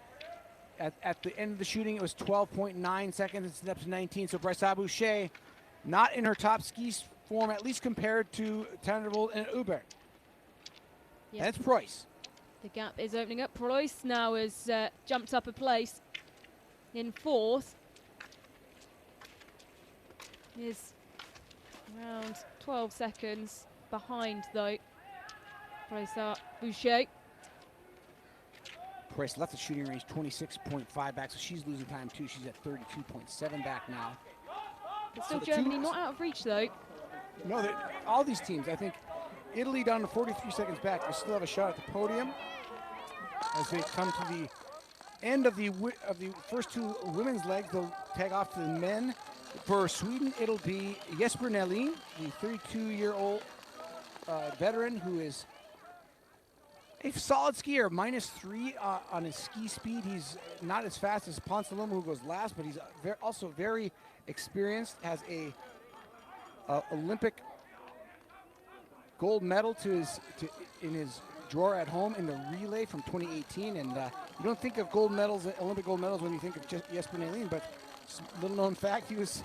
at the end of the shooting, it was 12.9 seconds. It's up to 19. So Bryce Boucher, not in her top ski form, at least compared to Tandrevold and Uberg. Yep. That's Preuss. The gap is opening up. Preuss now has jumped up a place in 4th. Is around 12 seconds behind, though. Bryce Boucher. Preuss left the shooting range 26.5 back, so she's losing time too. She's at 32.7 back now. But still Germany not out of reach, though. No, all these teams, I think Italy down to 43 seconds back, they still have a shot at the podium as they come to the end of the first 2 women's legs. They'll tag off to the men. For Sweden, it'll be Jesper Nelin, the 32-year-old veteran who is a solid skier, -3 on his ski speed. He's not as fast as Ponsaloma, who goes last, but he's also very experienced, has a Olympic gold medal in his drawer at home in the relay from 2018. And you don't think of gold medals, Olympic gold medals, when you think of Jesper Nelin, but little known fact, he was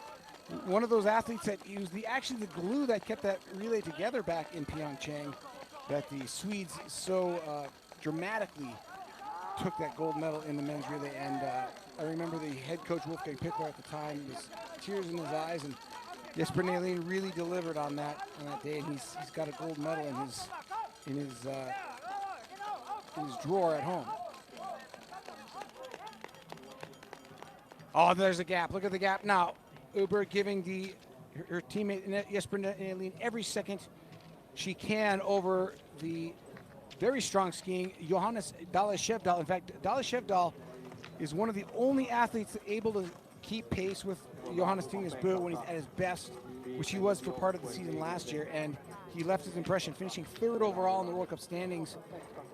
one of those athletes that he was actually the glue that kept that relay together back in Pyeongchang, that the Swedes so dramatically took that gold medal in the men's relay. And I remember the head coach Wolfgang Pickler at the time, was tears in his eyes, and Jesper Nelin really delivered on that day, and he's got a gold medal in his drawer at home. Oh, there's a gap. Look at the gap now. Uber giving her teammate Jesper Nelin every second she can over the very strong skiing Johannes Dahle-Skjevdal. In fact, Dahle-Skjevdal is one of the only athletes able to keep pace with Johannes Tingus Bø when he's at his best, which he was for part of the season last year, and he left his impression, finishing 3rd overall in the World Cup standings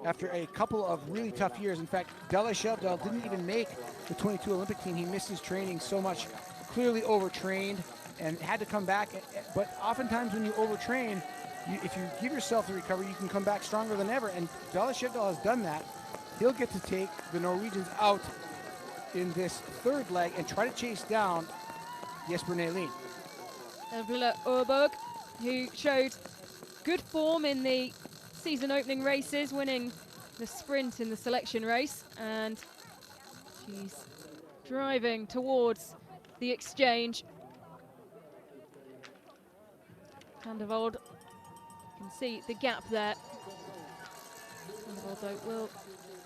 after a couple of really tough years. In fact, Dahle-Skjevdal didn't even make the 22 Olympic team. He missed his training so much, clearly overtrained, and had to come back. But oftentimes when you overtrain, if you give yourself the recovery, you can come back stronger than ever, and Dahle-Skjevdal has done that. He'll get to take the Norwegians out in this 3rd leg and try to chase down Jesper Nelin. Ellard, who showed good form in the season opening races, winning the sprint in the selection race, and she's driving towards the exchange. Van der Vold, you can see the gap there. Van der Vold, though, will,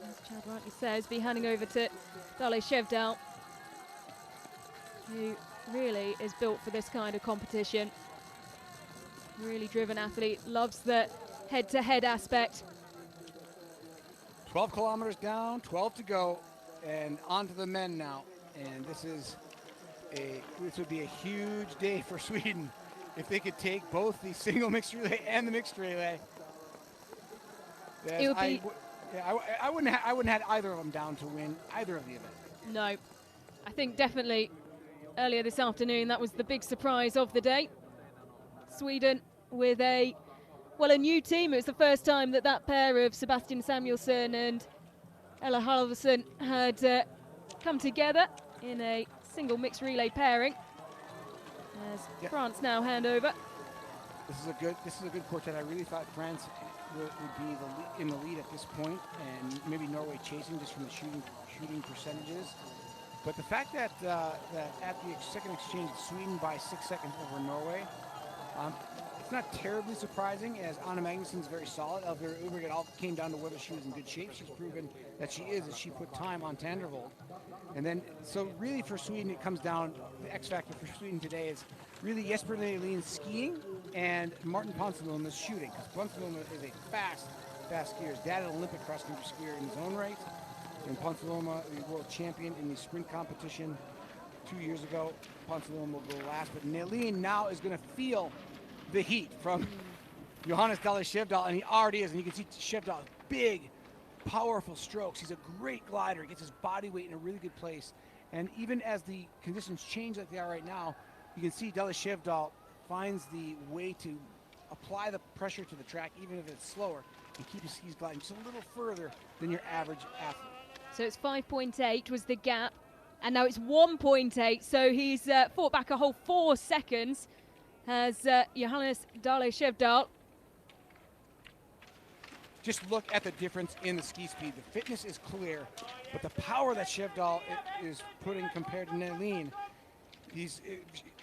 as Chad rightly says, be handing over to Dale Shevdal, who really is built for this kind of competition. Really driven athlete, loves the head-to-head aspect. 12 kilometers down, 12 to go, and on to the men now. And this would be a huge day for Sweden if they could take both the single mixed relay and the mixed relay. It would be, I wouldn't have either of them down to win either of the events. No, I think definitely earlier this afternoon that was the big surprise of the day. Sweden with a new team. It was the first time that pair of Sebastian Samuelsson and Ella Halvorsen had come together in a single mixed relay pairing. As France now hand over. This is a good quartet. I really thought France would be in the lead at this point, and maybe Norway chasing just from the shooting percentages. But the fact that at the second exchange, Sweden by 6 seconds over Norway, it's not terribly surprising, as Anna Magnussen's very solid. Elvira Uberg, it all came down to whether she was in good shape. She's proven that she is, as she put time on Tandervold. And then, so really for Sweden, it comes down, the X factor for Sweden today is really Jesper Nelin skiing and Martin Ponsiluoma's shooting. Because Ponsiluoma is a fast skier. His dad, an Olympic cross-country skier in his own right. And Ponsiluoma, the world champion in the sprint competition 2 years ago. Ponsiluoma will go last. But Nelin now is going to feel the heat from Johannes Dale Shevdal, and he already is. And you can see Shevdal, big, powerful strokes. He's a great glider. He gets his body weight in a really good place. And even as the conditions change like they are right now, you can see Dale Shevdal finds the way to apply the pressure to the track, even if it's slower, and keep his skis gliding just a little further than your average athlete. So it's 5.8 was the gap, and now it's 1.8. So he's fought back a whole 4 seconds. Has Johannes Dale Shevdal. Just look at the difference in the ski speed. The fitness is clear, but the power that Shevdal is putting compared to Nelin,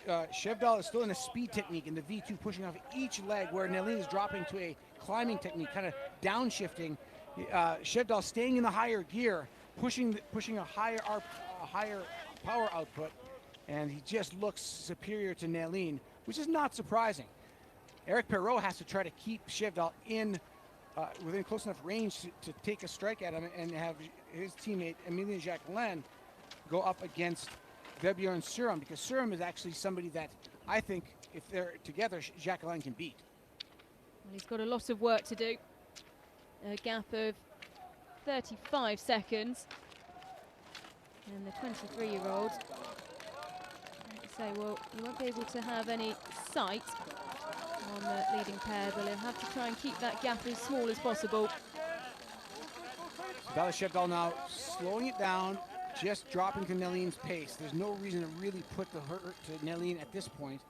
Shevdal is still in a speed technique in the V2, pushing off each leg, where Nelin is dropping to a climbing technique, kind of downshifting. Shevdal staying in the higher gear, pushing a higher power output, and he just looks superior to Nelin, which is not surprising. Eric Perrault has to try to keep Shevdal within close enough range to take a strike at him and have his teammate Emilien Jacquelin go up against Vebjørn Sørum, because Sørum is actually somebody that I think if they're together, Jacquelin can beat. Well, he's got a lot of work to do. A gap of 35 seconds. And the 23-year-old, well, he won't be able to have any sight on the leading pair, but he'll have to try and keep that gap as small as possible. Dale Shevdal now slowing it down, just dropping to Nelin's pace. There's no reason to really put the hurt to Nelin at this point,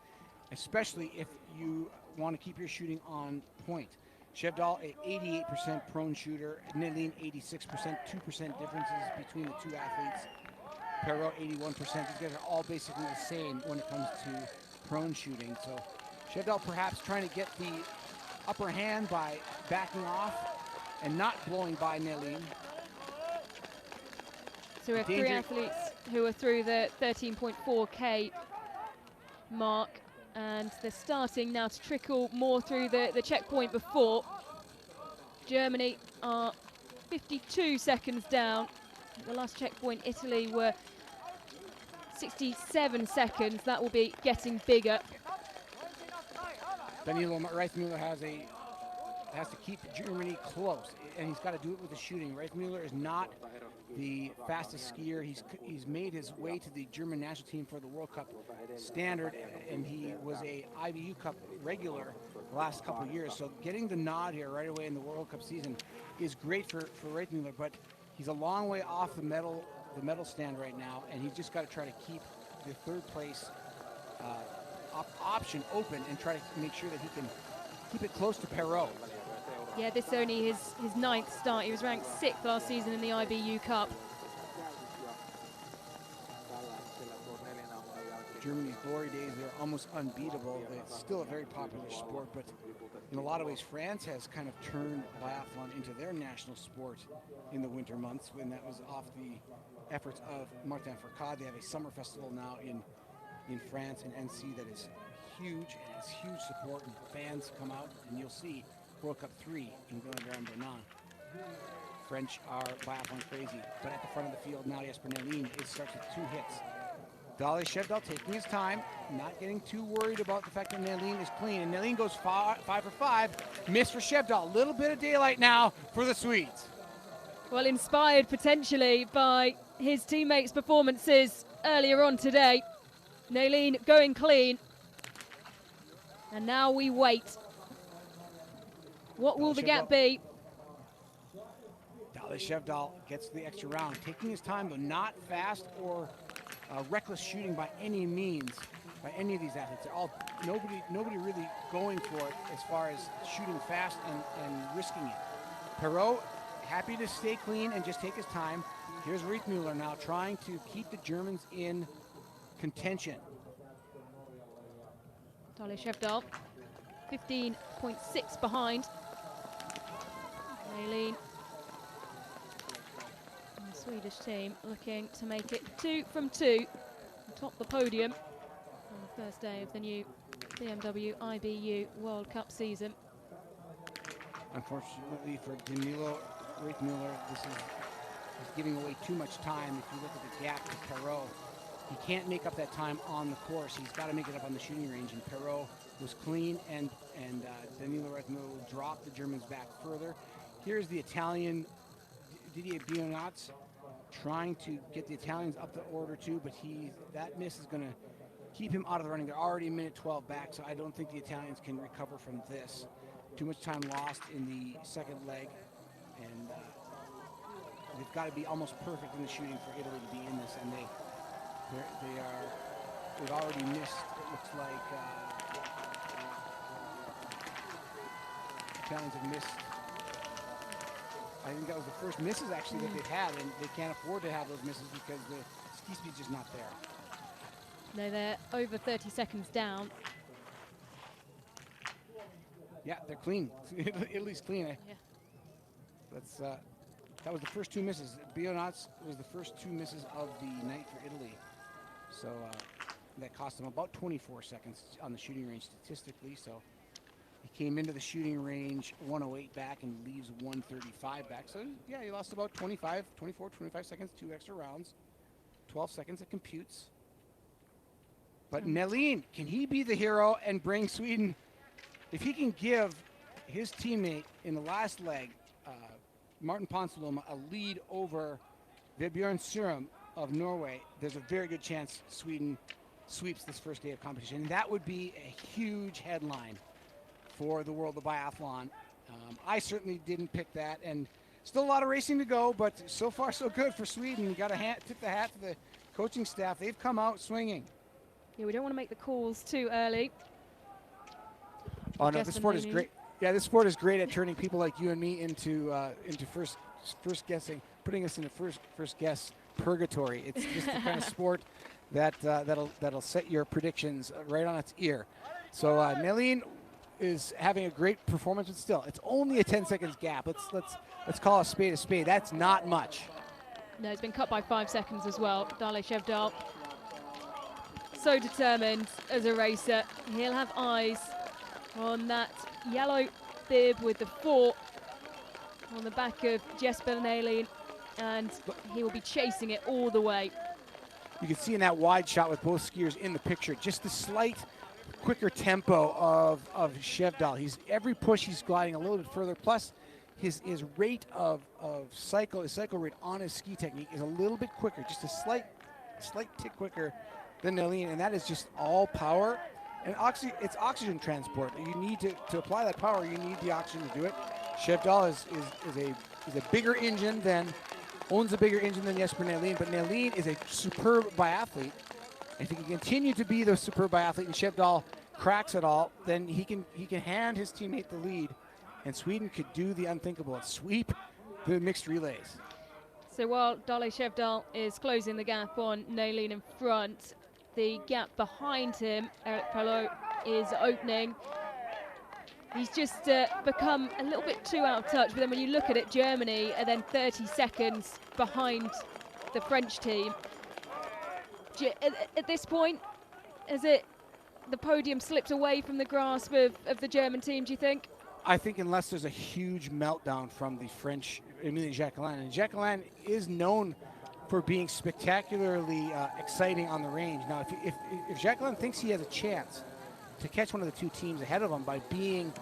especially if you want to keep your shooting on point. Shevdal, an 88% prone shooter, Nelin 86%, 2% differences between the two athletes. Perrault 81%. These guys are all basically the same when it comes to prone shooting. So Shevdal perhaps trying to get the upper hand by backing off and not blowing by Nelin. So we have three athletes who are through the 13.4K mark, and they're starting now to trickle more through the checkpoint before. Germany are 52 seconds down. At the last checkpoint, Italy were 67 seconds. That will be getting bigger. Danilo Reismuller has to keep Germany close, and he's got to do it with the shooting. Reismuller is not the fastest skier. He's made his way to the German national team for the World Cup standard, and he was a IBU Cup regular the last couple of years. So getting the nod here right away in the World Cup season is great for Reismuller, but he's a long way off the medal stand right now, and he's just got to try to keep the third place option open and try to make sure that he can keep it close to Perot. Yeah, this is only his 9th start. He was ranked 6th last season in the IBU Cup. Germany's glory days, they're almost unbeatable. It's still a very popular sport, but in a lot of ways, France has kind of turned biathlon into their national sport in the winter months, when that was off the efforts of Martin Fourcade. They have a summer festival now in France and NC that is huge, and has huge support, and fans come out, and you'll see World Cup 3 in Villers-Bernard. French are biathlon crazy, but at the front of the field now, Jesper Nelin, it starts with 2 hits. Dale Shevdal taking his time, not getting too worried about the fact that Nelin is clean. And Nelin goes 5 for 5. Miss for Shevdal. A little bit of daylight now for the Swedes. Well, inspired potentially by his teammates' performances earlier on today. Nelin going clean. And now we wait. What will the gap be? Dale Shevdal gets the extra round, taking his time, though not fast or reckless shooting by any means by any of these athletes. They're all nobody really going for it as far as shooting fast and risking it. Perot happy to stay clean and just take his time. Here's Riethmüller now trying to keep the Germans in contention. Dale Shevdal 15.6 behind. Nelin, the Swedish team, looking to make it 2 from 2 atop the podium on the first day of the new BMW IBU World Cup season. Unfortunately for Danilo Riethmüller, this is giving away too much time. If you look at the gap to Perot, he can't make up that time on the course. He's got to make it up on the shooting range, and Perot was clean, and Danilo Riethmüller will drop the Germans back further. Here's the Italian Didier Bionats trying to get the Italians up the order too, but that miss is going to keep him out of the running. They're already a minute 12 back, so I don't think the Italians can recover from this. Too much time lost in the second leg, and they've got to be almost perfect in the shooting for Italy to be in this, and they've already missed. It looks like Italians have missed. I think that was the first misses actually that they've had, and they can't afford to have those misses because the ski speed's just not there. No, they're over 30 seconds down. Yeah, they're clean. Italy's clean. Yeah. That was the first 2 misses. Bionats was the first 2 misses of the night for Italy. So that cost them about 24 seconds on the shooting range statistically. So he came into the shooting range 108 back and leaves 135 back. So yeah, he lost about 24, 25 seconds, 2 extra rounds. 12 seconds, it computes. But Nelin, can he be the hero and bring Sweden? If he can give his teammate in the last leg, Martin Ponsiluoma, a lead over Vebjørn Sørum of Norway, there's a very good chance Sweden sweeps this first day of competition. And that would be a huge headline for the world of biathlon. I certainly didn't pick that, and still a lot of racing to go, but so far so good for Sweden. You got to tip the hat to the coaching staff. They've come out swinging. Yeah, we don't want to make the calls too early. Oh no, this sport is great. Yeah, this sport is great at turning people like you and me into first guessing, putting us into first guess purgatory. It's just the kind of sport that that'll set your predictions right on its ear. So Nelin is having a great performance, but still, it's only a 10 seconds gap. Let's call a spade a spade. That's not much. No, it's been cut by 5 seconds as well. Dale Shevdal, so determined as a racer. He'll have eyes on that yellow bib with the 4 on the back of Jesper Nelin, and he will be chasing it all the way. You can see in that wide shot with both skiers in the picture, just the slight quicker tempo of Shevdal. Every push he's gliding a little bit further, plus his rate of cycle rate on his ski technique is a little bit quicker, just a slight tick quicker than Nelin, and that is just all power. And it's oxygen transport. You need to apply that power, you need the oxygen to do it. Shevdal is a bigger engine owns a bigger engine than Jesper Nelin, but Nelin is a superb biathlete. If he can continue to be the superb biathlete and Shevdal cracks it all, then he can hand his teammate the lead, and Sweden could do the unthinkable and sweep the mixed relays. So while Dale Shevdal is closing the gap on Nalin in front, the gap behind him, Eric Perlot, is opening. He's just become a little bit too out of touch, but then when you look at it, Germany are then 30 seconds behind the French team. At this point, has the podium slipped away from the grasp of the German team, do you think? I think unless there's a huge meltdown from the French, Emilien Jacquelin. And Jacquelin is known for being spectacularly exciting on the range. Now, if Jacquelin thinks he has a chance to catch one of the two teams ahead of him by being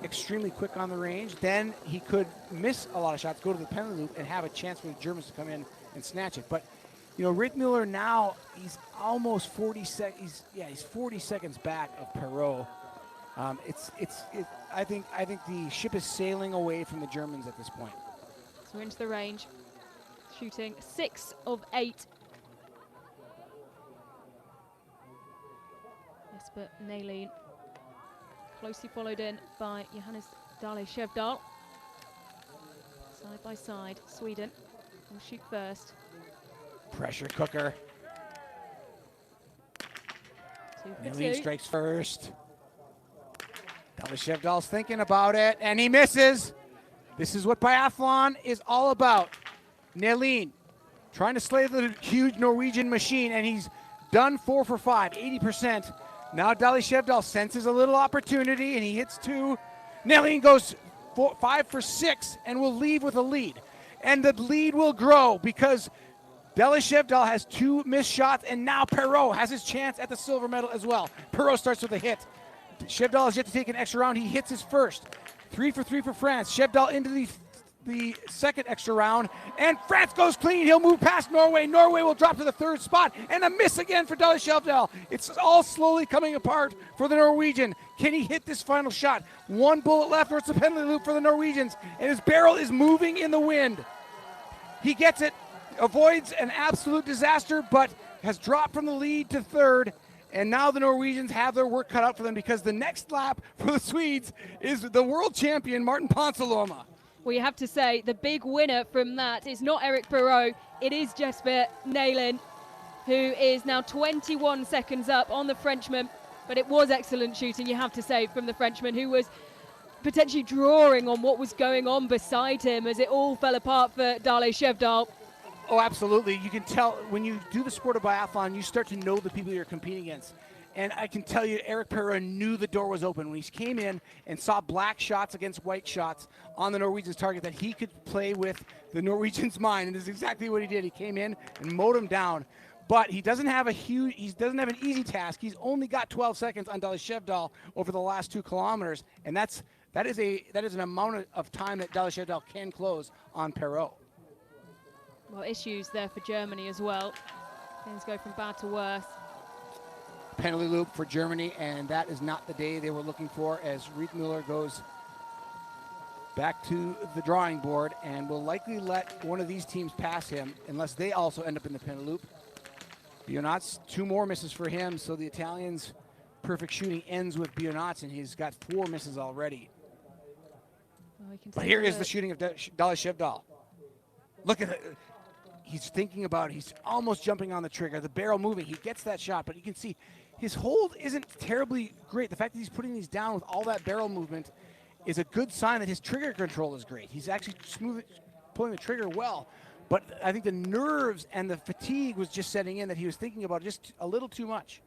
extremely quick on the range, then he could miss a lot of shots, go to the penalty loop, and have a chance for the Germans to come in and snatch it. But you know, Rittmüller now, he's almost 40 seconds. He's 40 seconds back of Perot. I think the ship is sailing away from the Germans at this point. So we're into the range, shooting 6 of 8. Jesper Nalin, closely followed in by Johannes Dale Shevdal. Side by side, Sweden will shoot first. Pressure cooker. 2 for 2. Nalin strikes first. Dale Shevdal's thinking about it, and he misses. This is what biathlon is all about. Nalin trying to slay the huge Norwegian machine, and he's done 4 for 5, 80%. Now Dale Shevdal senses a little opportunity, and he hits 2. Nalin goes 5 for 6 and will leave with a lead. And the lead will grow because Dale Shevdal has 2 missed shots, and now Perot has his chance at the silver medal as well. Perot starts with a hit. Shevdal has yet to take an extra round. He hits his first. 3 for 3 for France. Shevdal into the second extra round, and France goes clean. He'll move past Norway. Norway will drop to the 3rd spot, and a miss again for Dale Shevdal. It's all slowly coming apart for the Norwegian. Can he hit this final shot? 1 bullet left, or it's a penalty loop for the Norwegians, and his barrel is moving in the wind. He gets it, avoids an absolute disaster, but has dropped from the lead to 3rd. And now the Norwegians have their work cut out for them because the next lap for the Swedes is the world champion, Martin Ponsiluoma. Well, you have to say the big winner from that is not Eric Perot, it is Jesper Nalin, who is now 21 seconds up on the Frenchman. But it was excellent shooting, you have to say, from the Frenchman, who was potentially drawing on what was going on beside him as it all fell apart for Dale Shevdal. Oh, absolutely. You can tell when you do the sport of biathlon, you start to know the people you're competing against. And I can tell you, Eric Perot knew the door was open when he came in and saw black shots against white shots on the Norwegians' target, that he could play with the Norwegians' mind, and this is exactly what he did. He came in and mowed him down. But he doesn't have an easy task. He's only got 12 seconds on Dale Shevdal over the last 2 kilometers, and that is an amount of time that Dale Shevdal can close on Perot. Well, issues there for Germany as well. Things go from bad to worse. Penalty loop for Germany, and that is not the day they were looking for, as Rittmüller goes back to the drawing board and will likely let one of these teams pass him unless they also end up in the penalty loop. Bionats, 2 more misses for him, so the Italians' perfect shooting ends with Bionats, and he's got 4 misses already. Well, but here is the shooting of Dale Shevdal. Look at it. He's thinking about it. He's almost jumping on the trigger. The barrel moving. He gets that shot, but you can see his hold isn't terribly great. The fact that he's putting these down with all that barrel movement is a good sign that his trigger control is great. He's actually pulling the trigger well. But I think the nerves and the fatigue was just setting in, that he was thinking about just a little too much.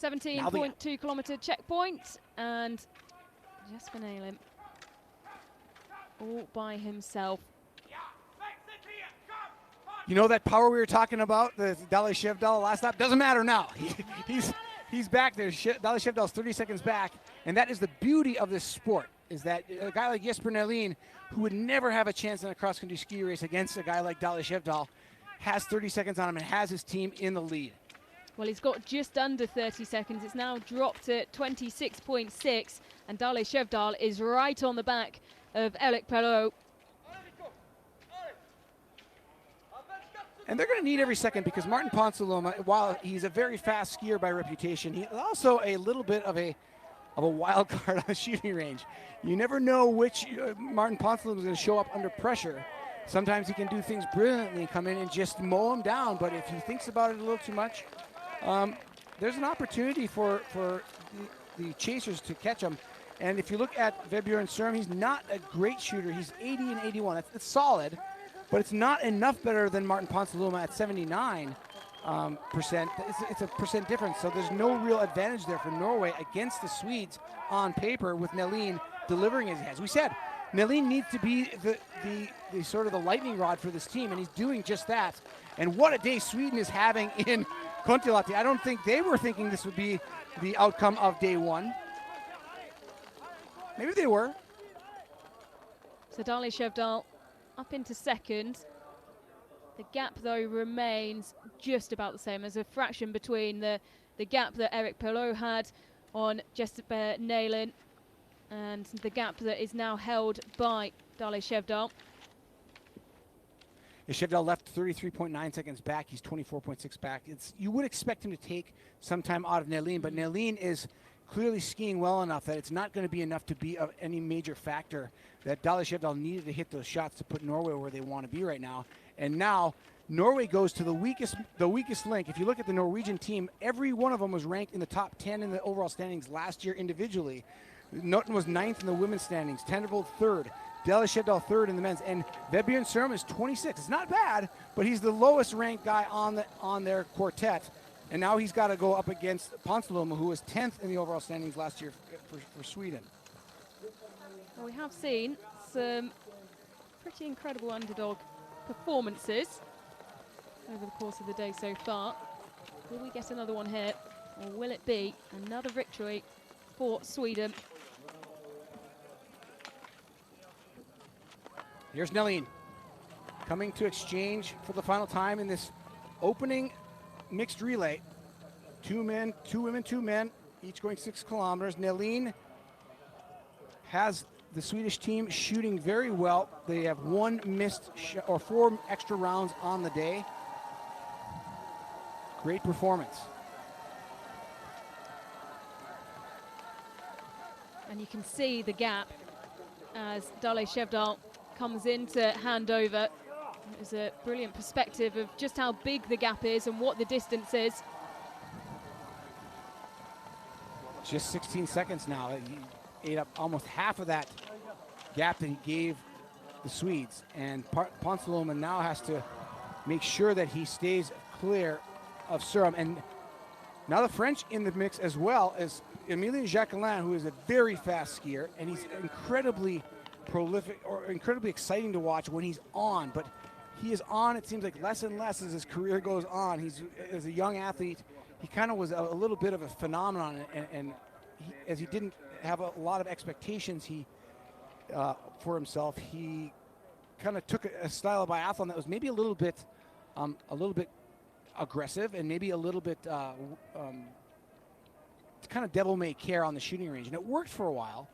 17.2 kilometer checkpoint, and Jesper Nalin all by himself. You know that power we were talking about, the Dale Shevdal last lap? Doesn't matter now. He's back there. Dale Shevdal's 30 seconds back, and that is the beauty of this sport, is that a guy like Jesper Nalin, who would never have a chance in a cross-country ski race against a guy like Dale Shevdal, has 30 seconds on him and has his team in the lead. Well, he's got just under 30 seconds. It's now dropped to 26.6, and Dale Shevdal is right on the back of Eric Perlot. And they're going to need every second because Martin Ponsiluoma, while he's a very fast skier by reputation, he's also a little bit of a wild card on the shooting range. You never know which Martin Ponsiluoma is going to show up under pressure. Sometimes he can do things brilliantly and come in and just mow him down, but if he thinks about it a little too much, there's an opportunity for the chasers to catch him. And if you look at Vebjørn Sørum, he's not a great shooter. He's 80 and 81. It's solid, but it's not enough better than Martin Ponsiluoma at 79%. It's a percent difference, so there's no real advantage there for Norway against the Swedes on paper with Nelin delivering as he has. We said Nelin needs to be the sort of the lightning rod for this team, and he's doing just that. And what a day Sweden is having in Kontiolahti. I don't think they were thinking this would be the outcome of day one. Maybe they were. So Dali Shevdal up into second. The gap, though, remains just about the same. There's a fraction between the gap that Erik Pelot had on Jesper Nælin and the gap that is now held by Dali Shevdal. Shevdal left 33.9 seconds back. He's 24.6 back. You would expect him to take some time out of Nælin, but Nælin is clearly skiing well enough that it's not going to be enough to be of any major factor that Dali Shevdal needed to hit those shots to put Norway where they want to be right now. And now Norway goes to the weakest link. If you look at the Norwegian team, every one of them was ranked in the top 10 in the overall standings last year individually. Norton was 9th in the women's standings, Tendervold 3rd, Dali Shevdal 3rd in the men's, and Vebjørn Sørum is 26. It's not bad, but he's the lowest ranked guy on their quartet. And now he's got to go up against Ponsiluoma, who was 10th in the overall standings last year for Sweden. Well, we have seen some pretty incredible underdog performances over the course of the day so far. Will we get another one here, or will it be another victory for Sweden? Here's Nelin coming to exchange for the final time in this opening mixed relay. 2 men, 2 women, 2 men, each going 6 kilometers. Nelin has the Swedish team shooting very well. They have 1 missed or 4 extra rounds on the day. Great performance. And you can see the gap as Dali Shevdal comes in to hand over. There's a brilliant perspective of just how big the gap is and what the distance is. Just 16 seconds now. He ate up almost half of that gap that he gave the Swedes. And Ponsiluoma now has to make sure that he stays clear of Sørum. And now the French in the mix as well as Emilien Jacquelin, who is a very fast skier, and he's incredibly prolific or incredibly exciting to watch when he's on. But he is on, it seems like, less and less as his career goes on. He's, as a young athlete, he kind of was a little bit of a phenomenon, and as he didn't have a lot of expectations for himself, he kind of took a style of biathlon that was maybe a little bit aggressive and maybe a little bit kind of devil-may-care on the shooting range, and it worked for a while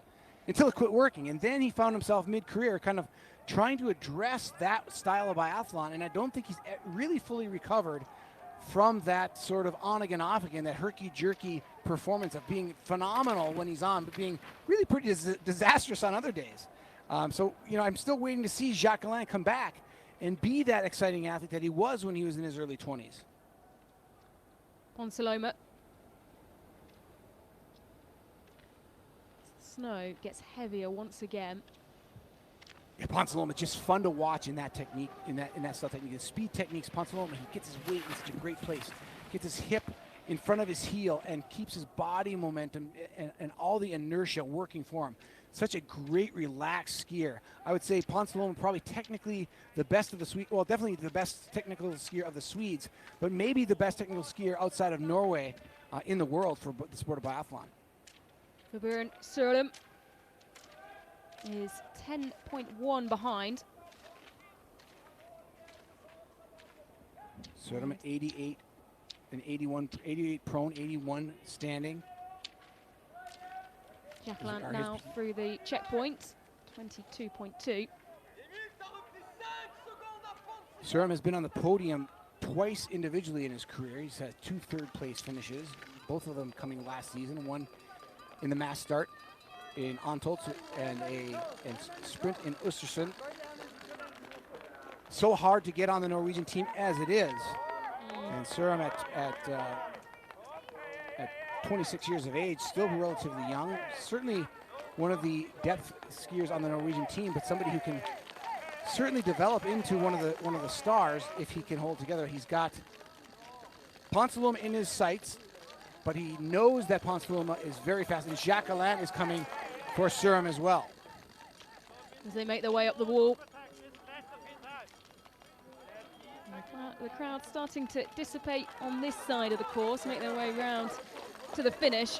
until it quit working. And then he found himself mid-career kind of trying to address that style of biathlon, and I don't think he's really fully recovered from that sort of on-again, off-again, that herky-jerky performance of being phenomenal when he's on, but being really pretty disastrous on other days. So, I'm still waiting to see Jacquelin come back and be that exciting athlete that he was when he was in his early 20s. Ponsiluoma. Snow gets heavier once again. Yeah, Ponsiluoma, just fun to watch in that technique, in that style technique. The speed techniques, Ponsiluoma, he gets his weight in such a great place. Gets his hip in front of his heel and keeps his body momentum and all the inertia working for him. Such a great, relaxed skier. I would say Ponsiluoma probably technically the best of the Swedes, well, definitely the best technical skier of the Swedes, but maybe the best technical skier outside of Norway in the world for the sport of biathlon. Vebjørn Sørum is 10.1 behind. Sørum at 88 and 81, 88 prone, 81 standing. Jacquelin now through the checkpoint, 22.2. Sørum has been on the podium twice individually in his career. He's had 2 third-place finishes, both of them coming last season. One in the mass start in Antolz and sprint in Östersund. So hard to get on the Norwegian team as it is. And Sørum at 26 years of age, still relatively young. Certainly one of the depth skiers on the Norwegian team, but somebody who can certainly develop into one of the stars if he can hold together. He's got Ponsiluoma in his sights, but he knows that Ponsiluoma is very fast, and Jacquelin is coming for Sørum as well. As they make their way up the wall. The crowd starting to dissipate on this side of the course, make their way round to the finish.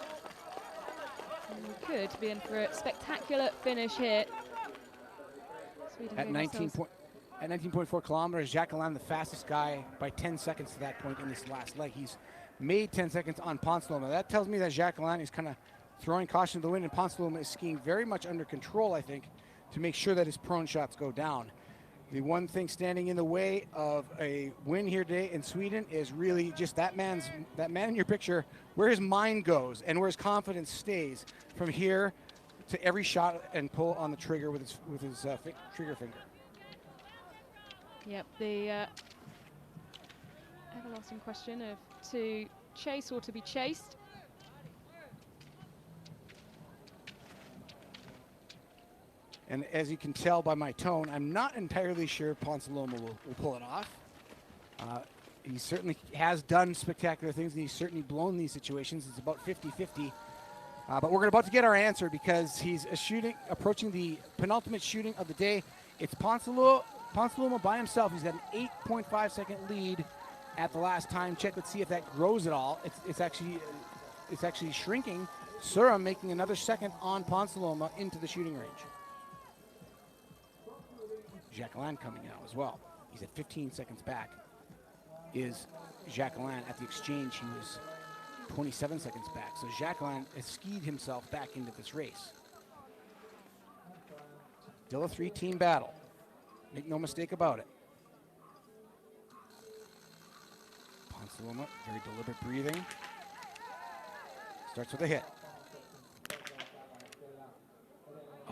And we could be in for a spectacular finish here. At 19.4 kilometers, Jacquelin the fastest guy by 10 seconds to that point in this last leg. He's made 10 seconds on Ponsiluoma. That tells me that Jacquelin is kind of throwing caution to the wind, and Ponsiluoma is skiing very much under control, I think, to make sure that his prone shots go down. The one thing standing in the way of a win here today in Sweden is really just that man in your picture, where his mind goes and where his confidence stays from here to every shot and pull on the trigger with his trigger finger. Yep, the everlasting question of to chase or to be chased. And as you can tell by my tone, I'm not entirely sure Ponsiluoma will pull it off. He certainly has done spectacular things, and he's certainly blown these situations. It's about 50-50. But we're about to get our answer because he's approaching the penultimate shooting of the day. It's Ponsiluoma by himself. He's got an 8.5 second lead at the last time check. Let's see if that grows at all. It's actually shrinking. Sørum making another second on Ponsiluoma into the shooting range. Jacquelin coming now as well. He's at 15 seconds back. Is Jacquelin at the exchange? He was 27 seconds back. So Jacquelin has skied himself back into this race. Still a 3-team battle. Make no mistake about it. Ponsiluoma, very deliberate breathing. Starts with a hit.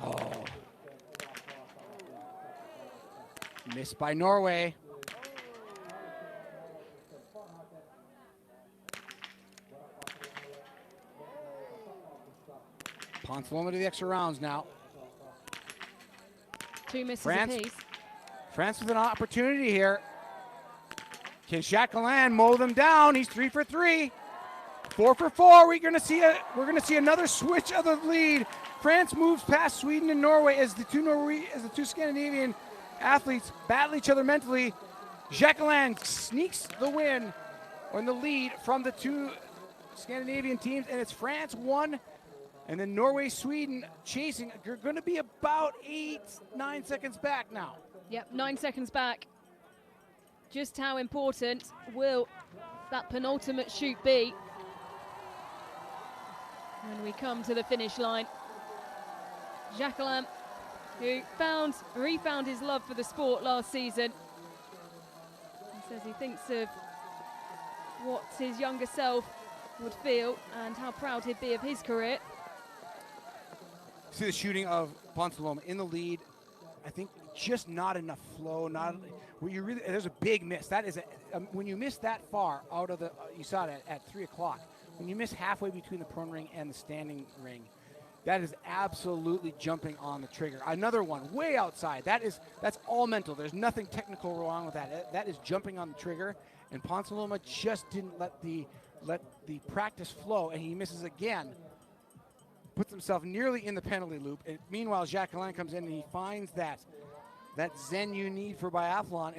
Oh. Missed by Norway. Ponsiluoma to the extra rounds now. 2 misses France, apiece. France with an opportunity here. Can Jacquelin mow them down? He's 3 for 3. 4 for 4. We're gonna see another switch of the lead. France moves past Sweden and Norway as the two Scandinavian athletes battle each other mentally. Jacquelin sneaks the win or in the lead from the 2 Scandinavian teams, and it's France 1, and then Norway, Sweden chasing. You're going to be about 8-9 seconds back now. Yep, 9 seconds back. Just how important will that penultimate shoot be when we come to the finish line? Jacquelin, who refound his love for the sport last season. He says he thinks of what his younger self would feel and how proud he'd be of his career. See the shooting of Ponsiluoma in the lead. I think just not enough flow. There's a big miss. That is when you miss that far out of the. You saw it at 3 o'clock. When you miss halfway between the prone ring and the standing ring, that is absolutely jumping on the trigger. Another one way outside. That's all mental. There's nothing technical wrong with that. That is jumping on the trigger, and Ponsiluoma just didn't let the practice flow, and he misses again. Puts himself nearly in the penalty loop. And meanwhile, Jacquelin comes in and he finds that zen you need for biathlon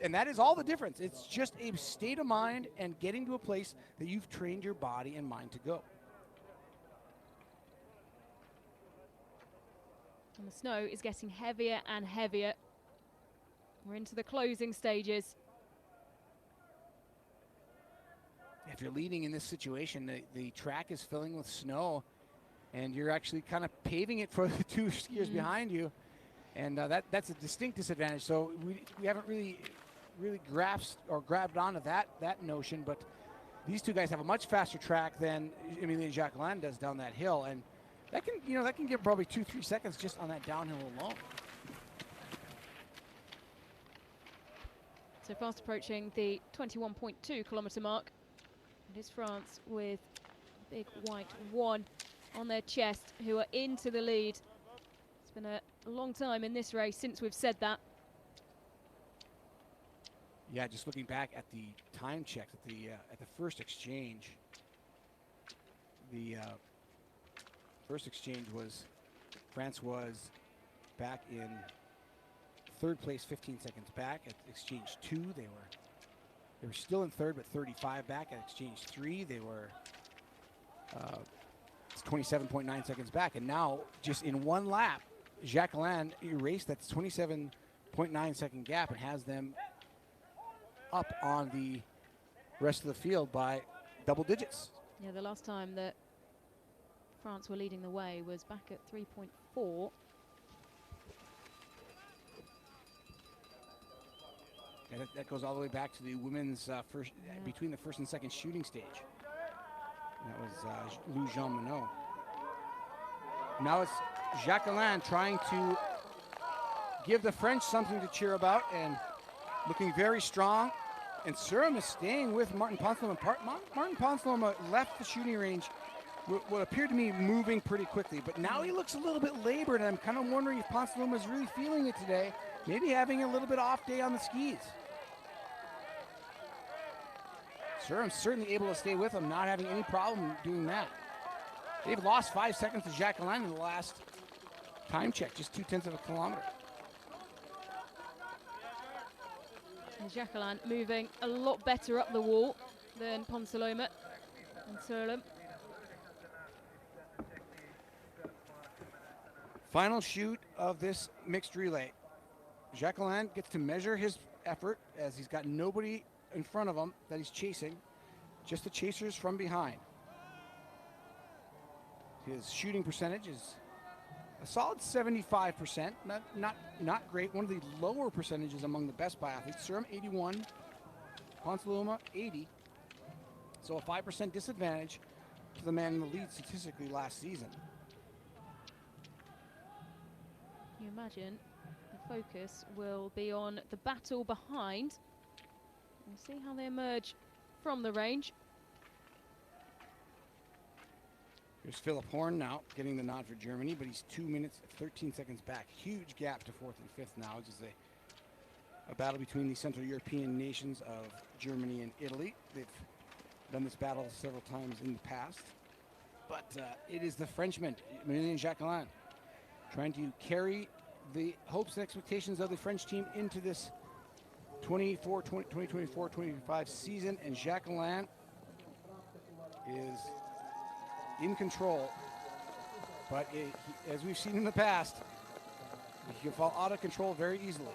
and that is all the difference. It's just a state of mind and getting to a place that you've trained your body and mind to go. And the snow is getting heavier and heavier. We're into the closing stages. If you're leading in this situation, the track is filling with snow, and you're actually kind of paving it for the 2 skiers behind you, and that's a distinct disadvantage. So we haven't really really grabbed onto that notion, but these two guys have a much faster track than Emilien Jacquelin does down that hill, and that can give probably 2-3 seconds just on that downhill alone. So fast approaching the 21.2 kilometre mark. It is France with a big white 1 on their chest, who are into the lead. It's been a long time in this race since we've said that. Yeah, just looking back at the time checks at the first exchange. The first exchange was France was back in 3rd place, 15 seconds back. At exchange 2, they were still in 3rd, but 35 back. At exchange 3, they were 27.9 seconds back, and now just in one lap, Jacquelin erased that 27.9 second gap and has them up on the rest of the field by double digits. Yeah, the last time that France were leading the way was back at 3.4. And that goes all the way back to the women's between the first and second shooting stage. And that was Lou Jean Monod. Now it's Jacquelin trying to give the French something to cheer about and looking very strong. And Surum is staying with Martin Ponceloma. Martin Ponceloma left the shooting range what appeared to me moving pretty quickly, but now he looks a little bit labored, and I'm kind of wondering if Ponceloma is really feeling it today, maybe having a little bit off day on the skis. Surum's certainly able to stay with him, not having any problem doing that. They've lost 5 seconds to Jacquelin in the last time check, just 0.2 of a kilometer. And Jacquelin moving a lot better up the wall than Ponceloma and Surum. Final shoot of this mixed relay. Jacquelin gets to measure his effort as he's got nobody in front of him that he's chasing, just the chasers from behind. His shooting percentage is a solid 75%, not great. One of the lower percentages among the best biathletes. Surum 81, Ponceloma 80. So a 5% disadvantage to the man in the lead statistically last season. You imagine the focus will be on the battle behind. We'll see how they emerge from the range. Here's Philipp Horn now getting the nod for Germany, but he's 2 minutes 13 seconds back. Huge gap to 4th and 5th now. It's just a battle between the Central European nations of Germany and Italy. They've done this battle several times in the past, but it is the Frenchman, Emilien Jacquelin, trying to carry the hopes and expectations of the French team into this 2024-2025 season, and Jacquelin is in control, but as we've seen in the past, he can fall out of control very easily.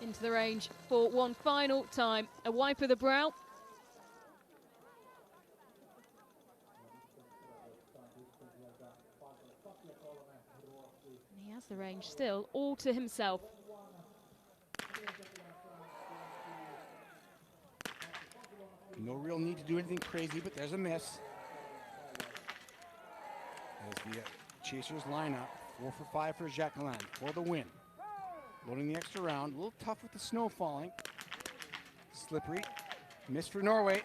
Into the range for one final time. A wipe of the brow. And he has the range still all to himself. No real need to do anything crazy, but there's a miss. As the chasers line up, 4 for 5 for Jacquelin for the win. Loading the extra round, a little tough with the snow falling. Slippery, miss for Norway.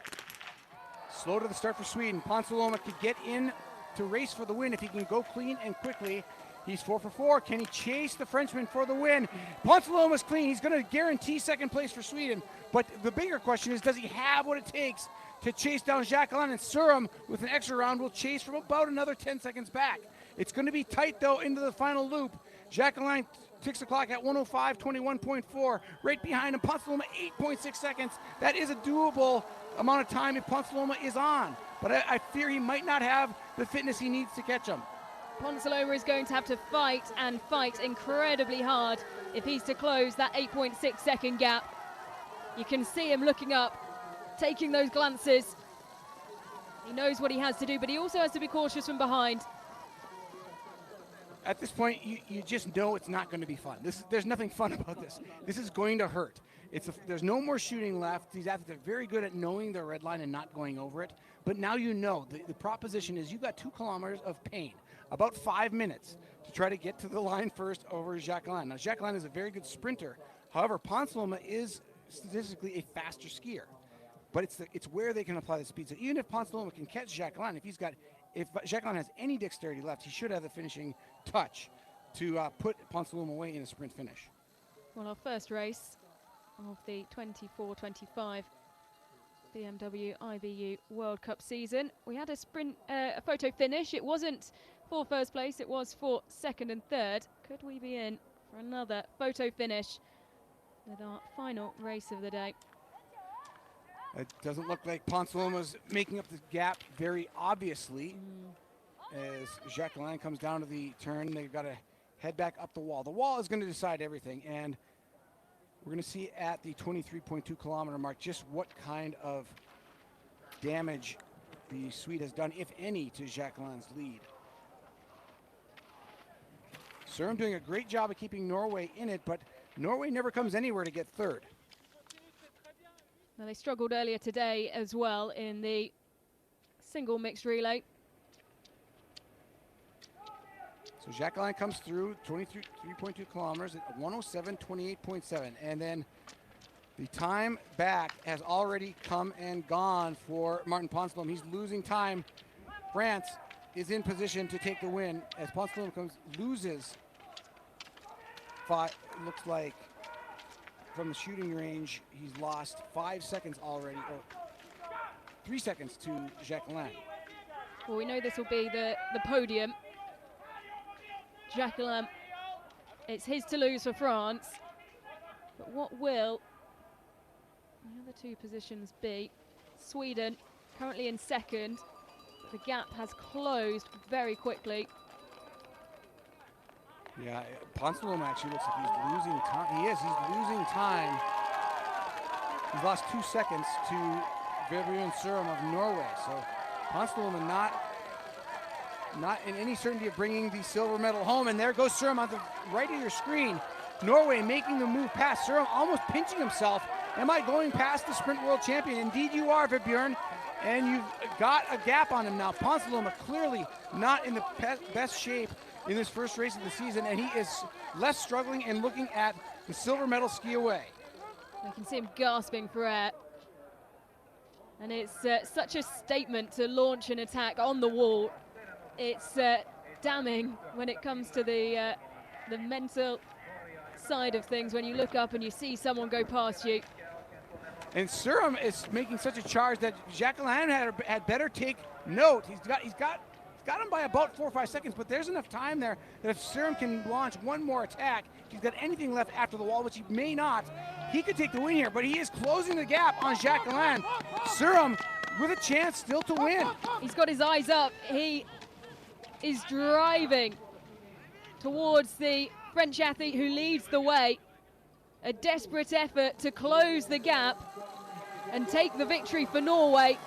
Slow to the start for Sweden. Ponceloma could get in to race for the win if he can go clean and quickly. He's 4 for 4. Can he chase the Frenchman for the win? Ponceloma's clean. He's going to guarantee second place for Sweden. But the bigger question is, does he have what it takes to chase down Jacquelin? And Surum, with an extra round, will chase from about another 10 seconds back. It's going to be tight, though, into the final loop. Jacquelin ticks the clock at 105, 21.4. Right behind him, Ponceloma, 8.6 seconds. That is a doable amount of time if Ponceloma is on. But I fear he might not have the fitness he needs to catch him. Ponceloma is going to have to fight and fight incredibly hard if he's to close that 8.6 second gap. You can see him looking up, taking those glances. He knows what he has to do, but he also has to be cautious from behind. At this point, you just know it's not going to be fun. There's nothing fun about this. This is going to hurt. There's no more shooting left. These athletes are very good at knowing their red line and not going over it. But now you know. The proposition is you've got 2 kilometers of pain, about 5 minutes to try to get to the line first over Jacqueline. Now, Jacqueline is a very good sprinter. However, Ponsaloma is statistically a faster skier. But it's where they can apply the speed. So even if Ponsaloma can catch Jacqueline, if Jacqueline has any dexterity left, he should have the finishing touch to put Ponsaloma away in a sprint finish. Well, our first race of the 24-25 BMW IBU World Cup season, we had a photo finish. It wasn't for first place, it was for second and third. Could we be in for another photo finish with our final race of the day? It doesn't look like Ponsaloma's making up the gap very obviously. As Jacqueline comes down to the turn, they've got to head back up the wall. The wall is going to decide everything, and we're going to see at the 23.2 kilometer mark just what kind of damage the Swede has done, if any, to Jacqueline's lead. Sørum doing a great job of keeping Norway in it, but Norway never comes anywhere to get third. Now, they struggled earlier today as well in the single mixed relay. So Jacqueline comes through 23.2 kilometers at 107.28.7, and then the time back has already come and gone for Martin Ponsaloma. He's losing time. France is in position to take the win as Ponsaloma loses 5. Looks like from the shooting range, he's lost 5 seconds already, or 3 seconds to Jacqueline. Well, we know this will be the podium. Jacqueline, it's his to lose for France. But what will the other 2 positions be? Sweden currently in second. But the gap has closed very quickly. Yeah, Ponsaloma actually looks like he's losing time. He's losing time. He's lost 2 seconds to Vebjørn Sørum of Norway. So Ponsaloma not in any certainty of bringing the silver medal home. And there goes Sørum on the right of your screen. Norway making the move past Sørum, almost pinching himself. Am I going past the sprint world champion? Indeed you are, Vebjørn. And you've got a gap on him now. Ponsaloma clearly not in the best shape in this first race of the season, and he is less struggling and looking at the silver medal ski away. I can see him gasping for air. And it's such a statement to launch an attack on the wall. It's damning when it comes to the mental side of things, when you look up and you see someone go past you. And Sørum is making such a charge that Jacqueline had better take note. He's got him by about 4 or 5 seconds, but there's enough time there that if Sørum can launch one more attack, if he's got anything left after the wall, which he may not, he could take the win here, but he is closing the gap on Jacqueline. Sørum with a chance still to win. He's got his eyes up. He is driving towards the French athlete who leads the way. A desperate effort to close the gap and take the victory for Norway.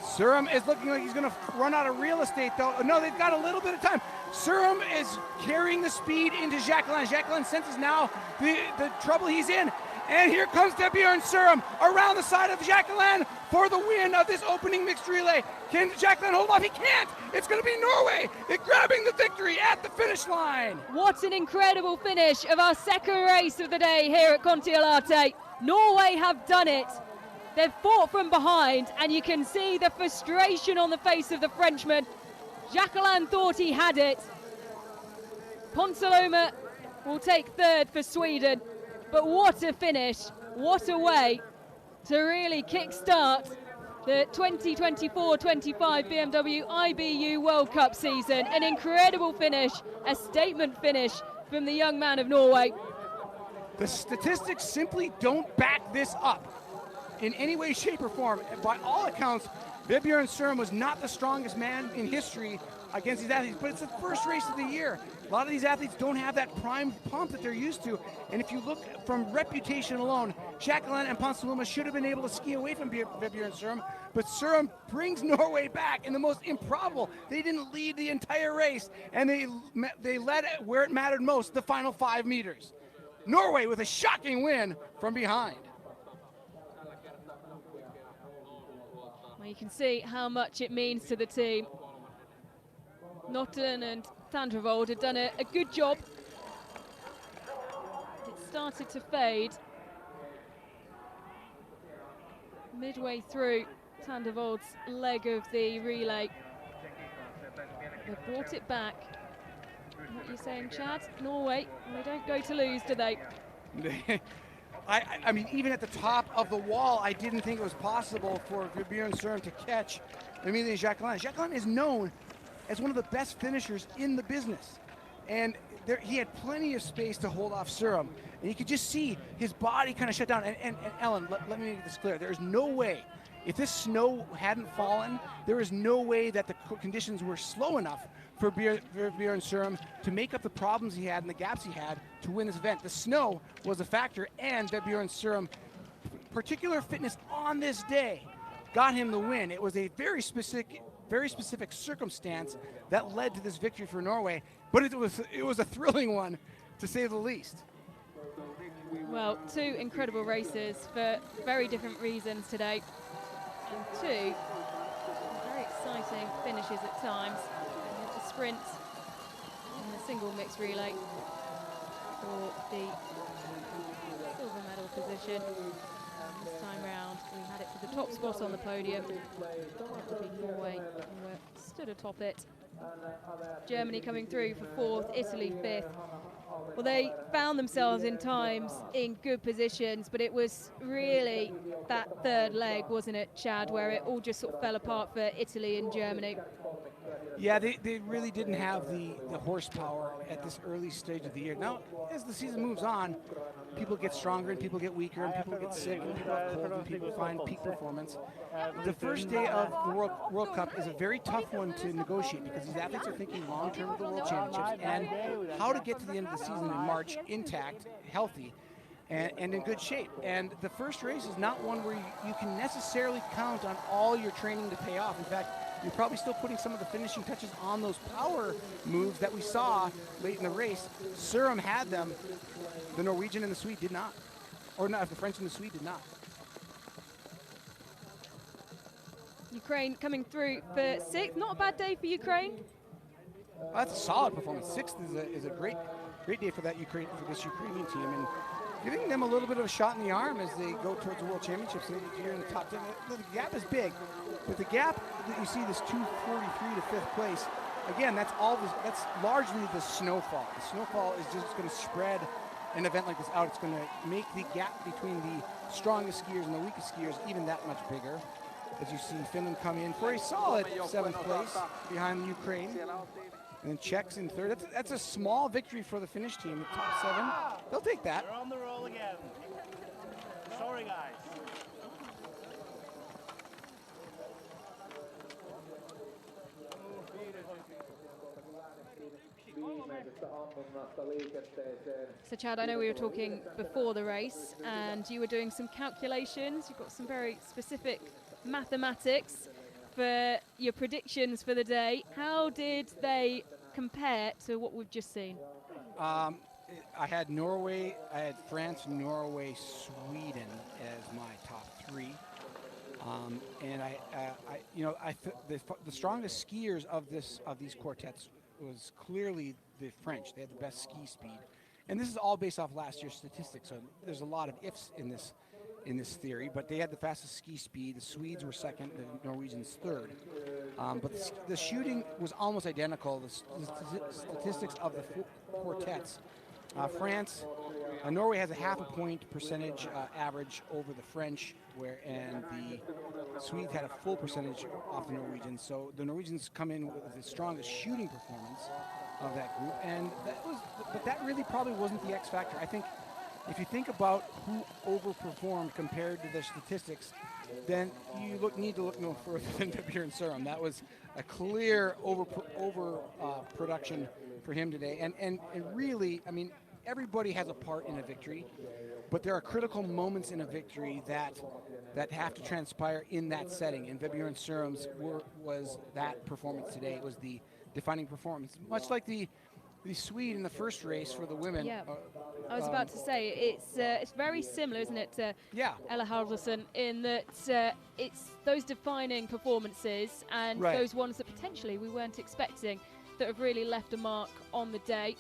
Sørum is looking like he's going to run out of real estate, though. No, they've got a little bit of time. Sørum is carrying the speed into Jacqueline. Jacqueline senses now the trouble he's in. And here comes Vebjørn Sørum around the side of Jacqueline for the win of this opening mixed relay. Can Jacqueline hold off? He can't. It's going to be Norway grabbing the victory at the finish line. What an incredible finish of our second race of the day here at Kontiolahti. Norway have done it. They've fought from behind, and you can see the frustration on the face of the Frenchman. Jacqueline thought he had it. Ponsaloma will take third for Sweden. But what a finish, what a way to really kickstart the 2024-25 BMW IBU World Cup season. An incredible finish, a statement finish from the young man of Norway. The statistics simply don't back this up in any way, shape, or form. By all accounts, Vebjørn Sørum was not the strongest man in history against these athletes, but it's the first race of the year. A lot of these athletes don't have that prime pump that they're used to, and if you look from reputation alone, Jacqueline and Kontiolahti should have been able to ski away from Vibjørn Sørum, but Sørum brings Norway back in the most improbable. They didn't lead the entire race, and they led where it mattered most, the final 5 meters. Norway with a shocking win from behind. Well, you can see how much it means to the team. Notten and Tandrevold had done a good job. It started to fade midway through Tandrevold's leg of the relay. They brought it back. What are you saying, Chad? Norway, they don't go to lose, do they? I mean, even at the top of the wall, I didn't think it was possible for Vibjørn Sørum to catch Emilie Jacqueline. Jacqueline is known as one of the best finishers in the business. And he had plenty of space to hold off Sørum. And you could just see his body kind of shut down. And Ellen, let me make this clear. There is no way, if this snow hadn't fallen, there is no way that the conditions were slow enough for Vibjørn Sørum to make up the problems he had and the gaps he had to win this event. The snow was a factor, and Vibjørn Sørum, particular fitness on this day, got him the win. It was a very specific circumstance that led to this victory for Norway, but it was a thrilling one, to say the least. Well, 2 incredible races for very different reasons today, and 2 very exciting finishes at times. The sprint and the single mixed relay for the silver medal position. And this time round, we had it for the top spot on the podium. That would be Norway, who stood atop it. Germany coming through for 4th, Italy 5th. Well, they found themselves in times in good positions, but it was really that third leg, wasn't it, Chad, where it all just sort of fell apart for Italy and Germany. Yeah, they really didn't have the horsepower at this early stage of the year. Now, as the season moves on, people get stronger and people get weaker and people get sick and people have cold and people find peak performance. The first day of the World Cup is a very tough one to negotiate because these athletes are thinking long-term of the World Championships and how to get to the end of the season in March intact, healthy, and in good shape. And the first race is not one where you can necessarily count on all your training to pay off. In fact, you're probably still putting some of the finishing touches on those power moves that we saw late in the race. Sørum had them. The Norwegian and the Swede did not. Or not, the French and the Swede did not. Ukraine coming through for 6th. Not a bad day for Ukraine. That's a solid performance. 6th is a great day for this Ukrainian team, and giving them a little bit of a shot in the arm as they go towards the World Championships here in the top 10. The gap is big, but the gap that you see, this 2:43 to 5th place, again, that's largely the snowfall. The snowfall is just going to spread an event like this out. It's going to make the gap between the strongest skiers and the weakest skiers even that much bigger. As you see Finland come in for a solid 7th place behind Ukraine. And then Czechs in 3rd. That's a small victory for the Finnish team. The top 7, they'll take that. They're on the roll again. Sorry, guys. So Chad, I know we were talking before the race and you were doing some calculations. You've got some very specific mathematics for your predictions for the day. How did they compare to what we've just seen? I had Norway, I had France, Norway, Sweden as my top 3. And the strongest skiers of these quartets was clearly the French. They had the best ski speed, and this is all based off last year's statistics. So there's a lot of ifs in this theory, but they had the fastest ski speed. The Swedes were 2nd, the Norwegians 3rd. But the shooting was almost identical. The statistics of the quartets. Norway has a 0.5 point percentage average over the French, and the Swedes had a full percentage off the Norwegians. So the Norwegians come in with the strongest shooting performance of that group, but that really probably wasn't the X factor. I think if you think about who overperformed compared to their statistics, then you need to look no further than Bjorn Surum. That was a clear production for him today. And really, I mean, everybody has a part in a victory, but there are critical moments in a victory that have to transpire in that setting. And Bjorn Surum's was that performance today. It was the defining performance, much like the Swede in the first race for the women. Yeah. I was about to say, it's very similar, isn't it, to Ellard in that it's those defining performances and those ones that potentially we weren't expecting that have really left a mark on the day.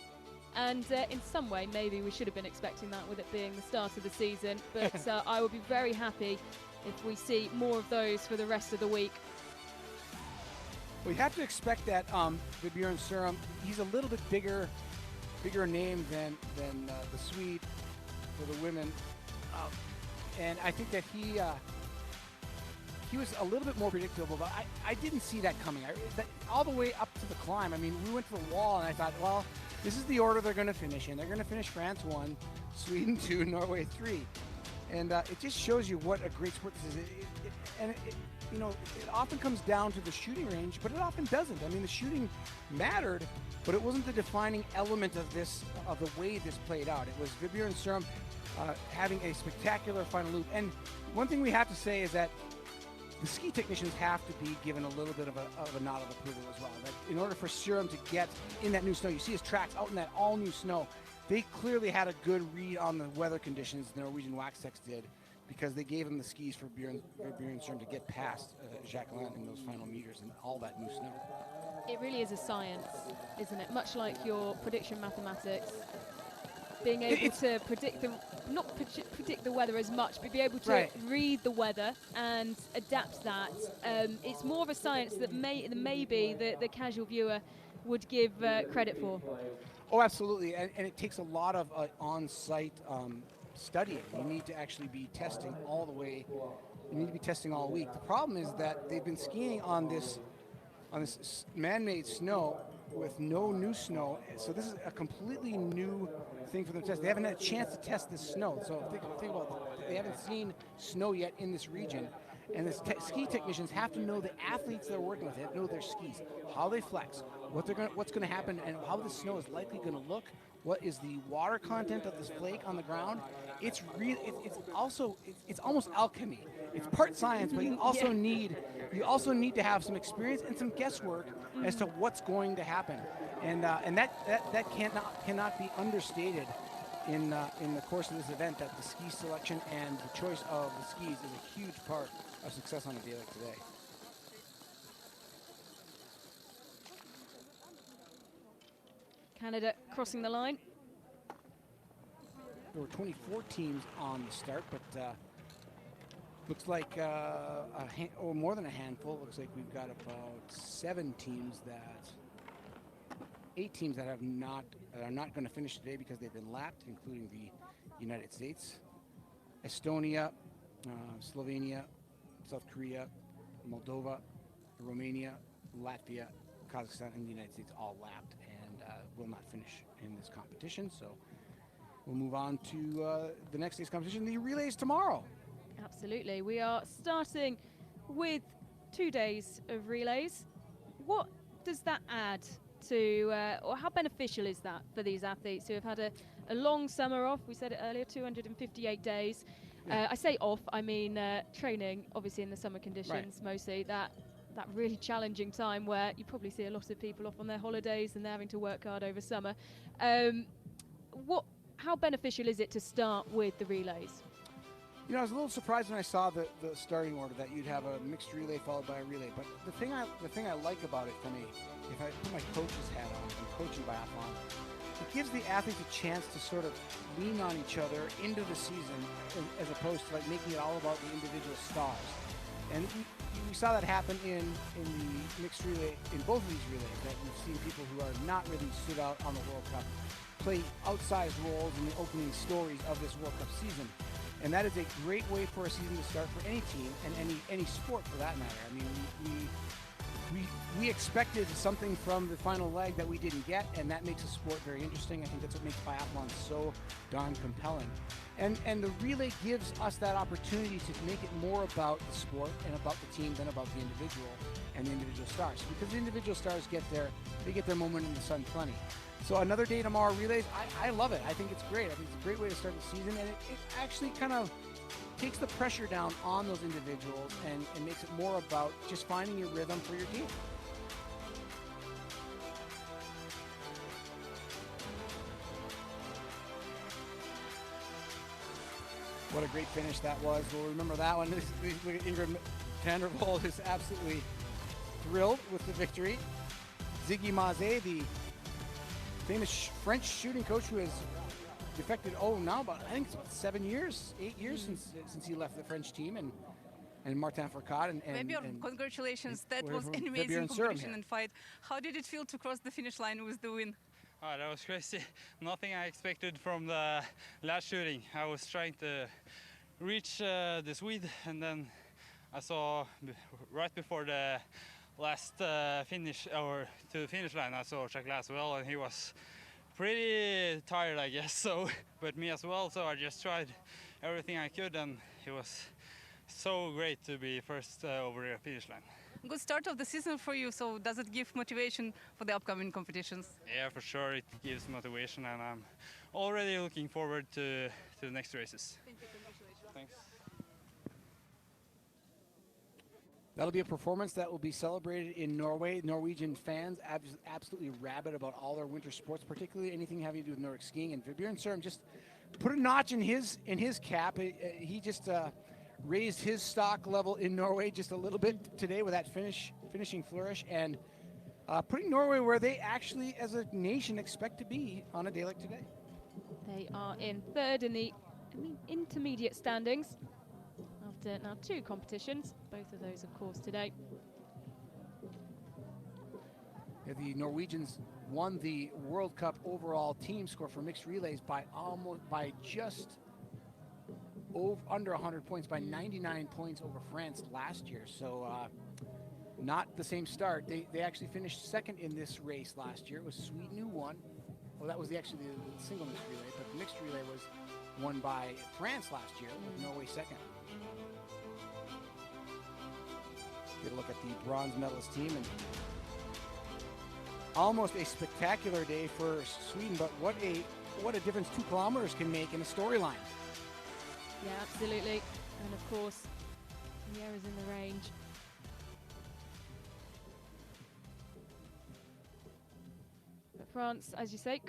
And in some way, maybe we should have been expecting that with it being the start of the season. But I would be very happy if we see more of those for the rest of the week. We have to expect that Bjorn Surum, he's a little bit bigger name than the Swede for the women, and I think that he was a little bit more predictable. But I didn't see that coming. All the way up to the climb. I mean, we went to the wall, and I thought, well, this is the order they're going to finish in. They're going to finish France 1, Sweden 2, Norway 3, and it just shows you what a great sport this is. You know, it often comes down to the shooting range, but it often doesn't. I mean, the shooting mattered, but it wasn't the defining element of the way this played out. It was Bjorn Surum having a spectacular final loop. And one thing we have to say is that the ski technicians have to be given a little bit of a nod of approval as well. That in order for Surum to get in that new snow, you see his tracks out in that all-new snow. They clearly had a good read on the weather conditions, the Norwegian Wax Techs did, because they gave him the skis for Bjorn Surum to get past Jacqueline in those final meters and all that new snow. It really is a science, isn't it? Much like your prediction mathematics, being able to predict the weather as much, but be able to read the weather and adapt that. It's more of a science that maybe the casual viewer would give credit for. Oh, absolutely, and it takes a lot of on-site studying. You need to actually be testing all the way. You need to be testing all week. The problem is that they've been skiing on this man-made snow with no new snow. So this is a completely new thing for them to test. They haven't had a chance to test this snow. So think about it. They haven't seen snow yet in this region. And the ski technicians have to know the athletes they're working with. They have to know their skis, how they flex, what's going to happen, and how the snow is likely going to look. What is the water content of this flake on the ground? It's almost alchemy. It's part science, but you also need to have some experience and some guesswork as to what's going to happen, and that cannot be understated in the course of this event. That the ski selection and the choice of the skis is a huge part of success on a day like today. Canada crossing the line. There were 24 teams on the start, but looks like more than a handful. Looks like we've got about 8 teams that are not going to finish today because they've been lapped, including the United States, Estonia, Slovenia, South Korea, Moldova, Romania, Latvia, Kazakhstan, and the United States all lapped and will not finish in this competition. So we'll move on to the next day's competition, the relays tomorrow. Absolutely. We are starting with 2 days of relays. What does that add to, or how beneficial is that for these athletes who have had a long summer off? We said it earlier, 258 days. I say off, I mean training, obviously in the summer conditions mostly. That really challenging time where you probably see a lot of people off on their holidays and they're having to work hard over summer. How beneficial is it to start with the relays? You know, I was a little surprised when I saw the starting order that you'd have a mixed relay followed by a relay. But the thing I like about it, for me, if I put my coach's hat on and coaching biathlon, it gives the athletes a chance to sort of lean on each other into the season, as opposed to like making it all about the individual stars. And we saw that happen in the mixed relay, in both of these relays, that we've seen people who are not really stood out on the World Cup play outsized roles in the opening stories of this World Cup season. And that is a great way for a season to start for any team and any sport for that matter. I mean, we expected something from the final leg that we didn't get, and that makes the sport very interesting. I think that's what makes biathlon so darn compelling. And the relay gives us that opportunity to make it more about the sport and about the team than about the individual and the individual stars. Because the individual stars get their moment in the sun plenty. So another day tomorrow relays, I love it. I think it's great. I think it's a great way to start the season, and it actually kind of takes the pressure down on those individuals and makes it more about just finding your rhythm for your team. What a great finish that was. We'll remember that one. Ingrid Vandervold is absolutely thrilled with the victory. Ziggy Mazet, the famous French shooting coach who has defected, I think it's about 8 years since he left the French team, and Martin Fourcade and congratulations. That was an amazing competition and fight. How did it feel to cross the finish line with the win? Oh, that was crazy. Nothing I expected from the last shooting. I was trying to reach the Swede, and then I saw right before the last finish, or to the finish line, I saw Jacques as well, and he was pretty tired, I guess. So, but me as well. So I just tried everything I could, and it was so great to be first over the finish line. Good start of the season for you. So does it give motivation for the upcoming competitions? Yeah, for sure. It gives motivation, and I'm already looking forward to the next races. Thank you. Congratulations. Thanks. That'll be a performance that will be celebrated in Norway. Norwegian fans absolutely rabid about all their winter sports, particularly anything having to do with Nordic skiing. And Bjørn Sørum just put a notch in his cap. He just raised his stock level in Norway just a little bit today with that finishing flourish, and putting Norway where they actually, as a nation, expect to be on a day like today. They are in third in the intermediate standings after now 2 competitions, both of those, of course, today. Yeah, the Norwegians won the World Cup overall team score for mixed relays by just under 100 points, by 99 points over France last year. So not the same start. They actually finished second in this race last year. It was Sweden who won. Well, that was actually the single mixed relay, but the mixed relay was won by France last year, with Norway second. Get a look at the bronze medalist team, and almost a spectacular day for Sweden, but what a difference 2 kilometers can make in a storyline. Yeah, absolutely. And of course, the air is in the range. But France, as you say,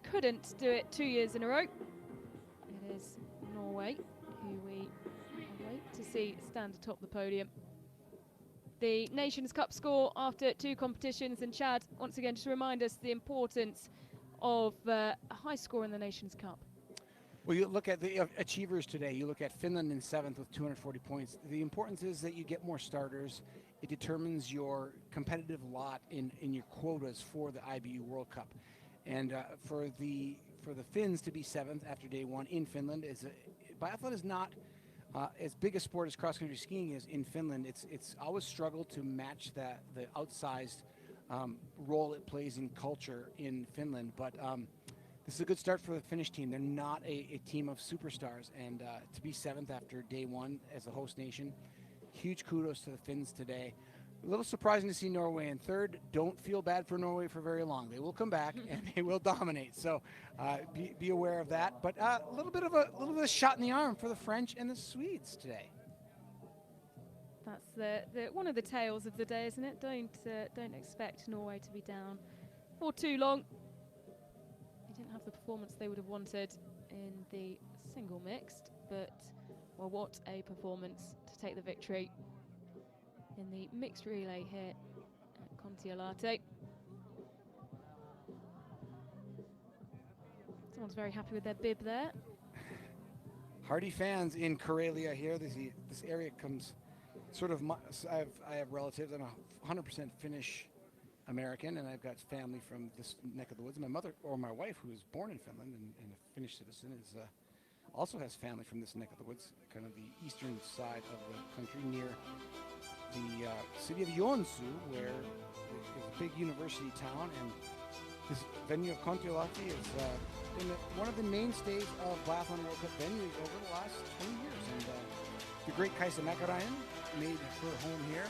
couldn't do it 2 years in a row. It is Norway who we wait to see stand atop the podium. The Nations Cup score after 2 competitions, and Chad, once again, just remind us the importance of a high score in the Nations Cup. Well, you look at the achievers today. You look at Finland in 7th with 240 points. The importance is that you get more starters. It determines your competitive lot in your quotas for the IBU World Cup. And for the Finns to be 7th after day 1 in Finland, biathlon is not as big a sport as cross-country skiing is in Finland. It's always struggled to match the outsized role it plays in culture in Finland. But this is a good start for the Finnish team. They're not a team of superstars, and to be 7th after day 1 as the host nation, huge kudos to the Finns today. A little surprising to see Norway in 3rd. Don't feel bad for Norway for very long. They will come back and they will dominate. So be aware of that. But a little bit of a shot in the arm for the French and the Swedes today. That's the one of the tales of the day, isn't it? Don't expect Norway to be down for too long. They didn't have the performance they would have wanted in the single mixed, but well, what a performance to take the victory in the mixed relay here at Kontiolahti. Someone's very happy with their bib there. Hardy fans in Karelia here. This area comes sort of, I have relatives. I'm 100% Finnish American, and I've got family from this neck of the woods. My mother, or my wife, who was born in Finland and a Finnish citizen, also has family from this neck of the woods, kind of the eastern side of the country, near the city of Joensuu, where it's a big university town, and this venue of Kontiolahti is been one of the mainstays of Biathlon World Cup venues over the last 20 years. And the great Kaisa Mäkäräinen made her home here.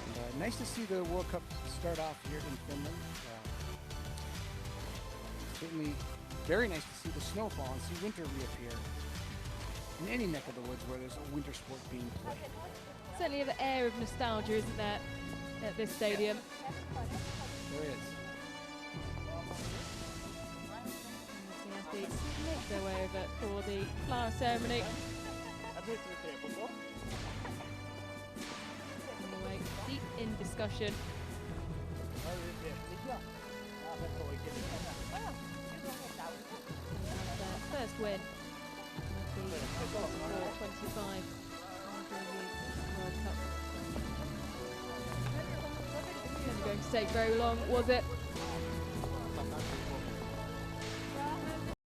And, nice to see the World Cup start off here in Finland. Certainly very nice to see the snowfall and see winter reappear in any neck of the woods where there's a winter sport being played. Certainly an air of nostalgia, isn't there, at this stadium? There is. The athletes make their way over for the flower ceremony. Anyway, deep in discussion. Their first win of the 25 World Cup. It wasn't going to take very long, was it?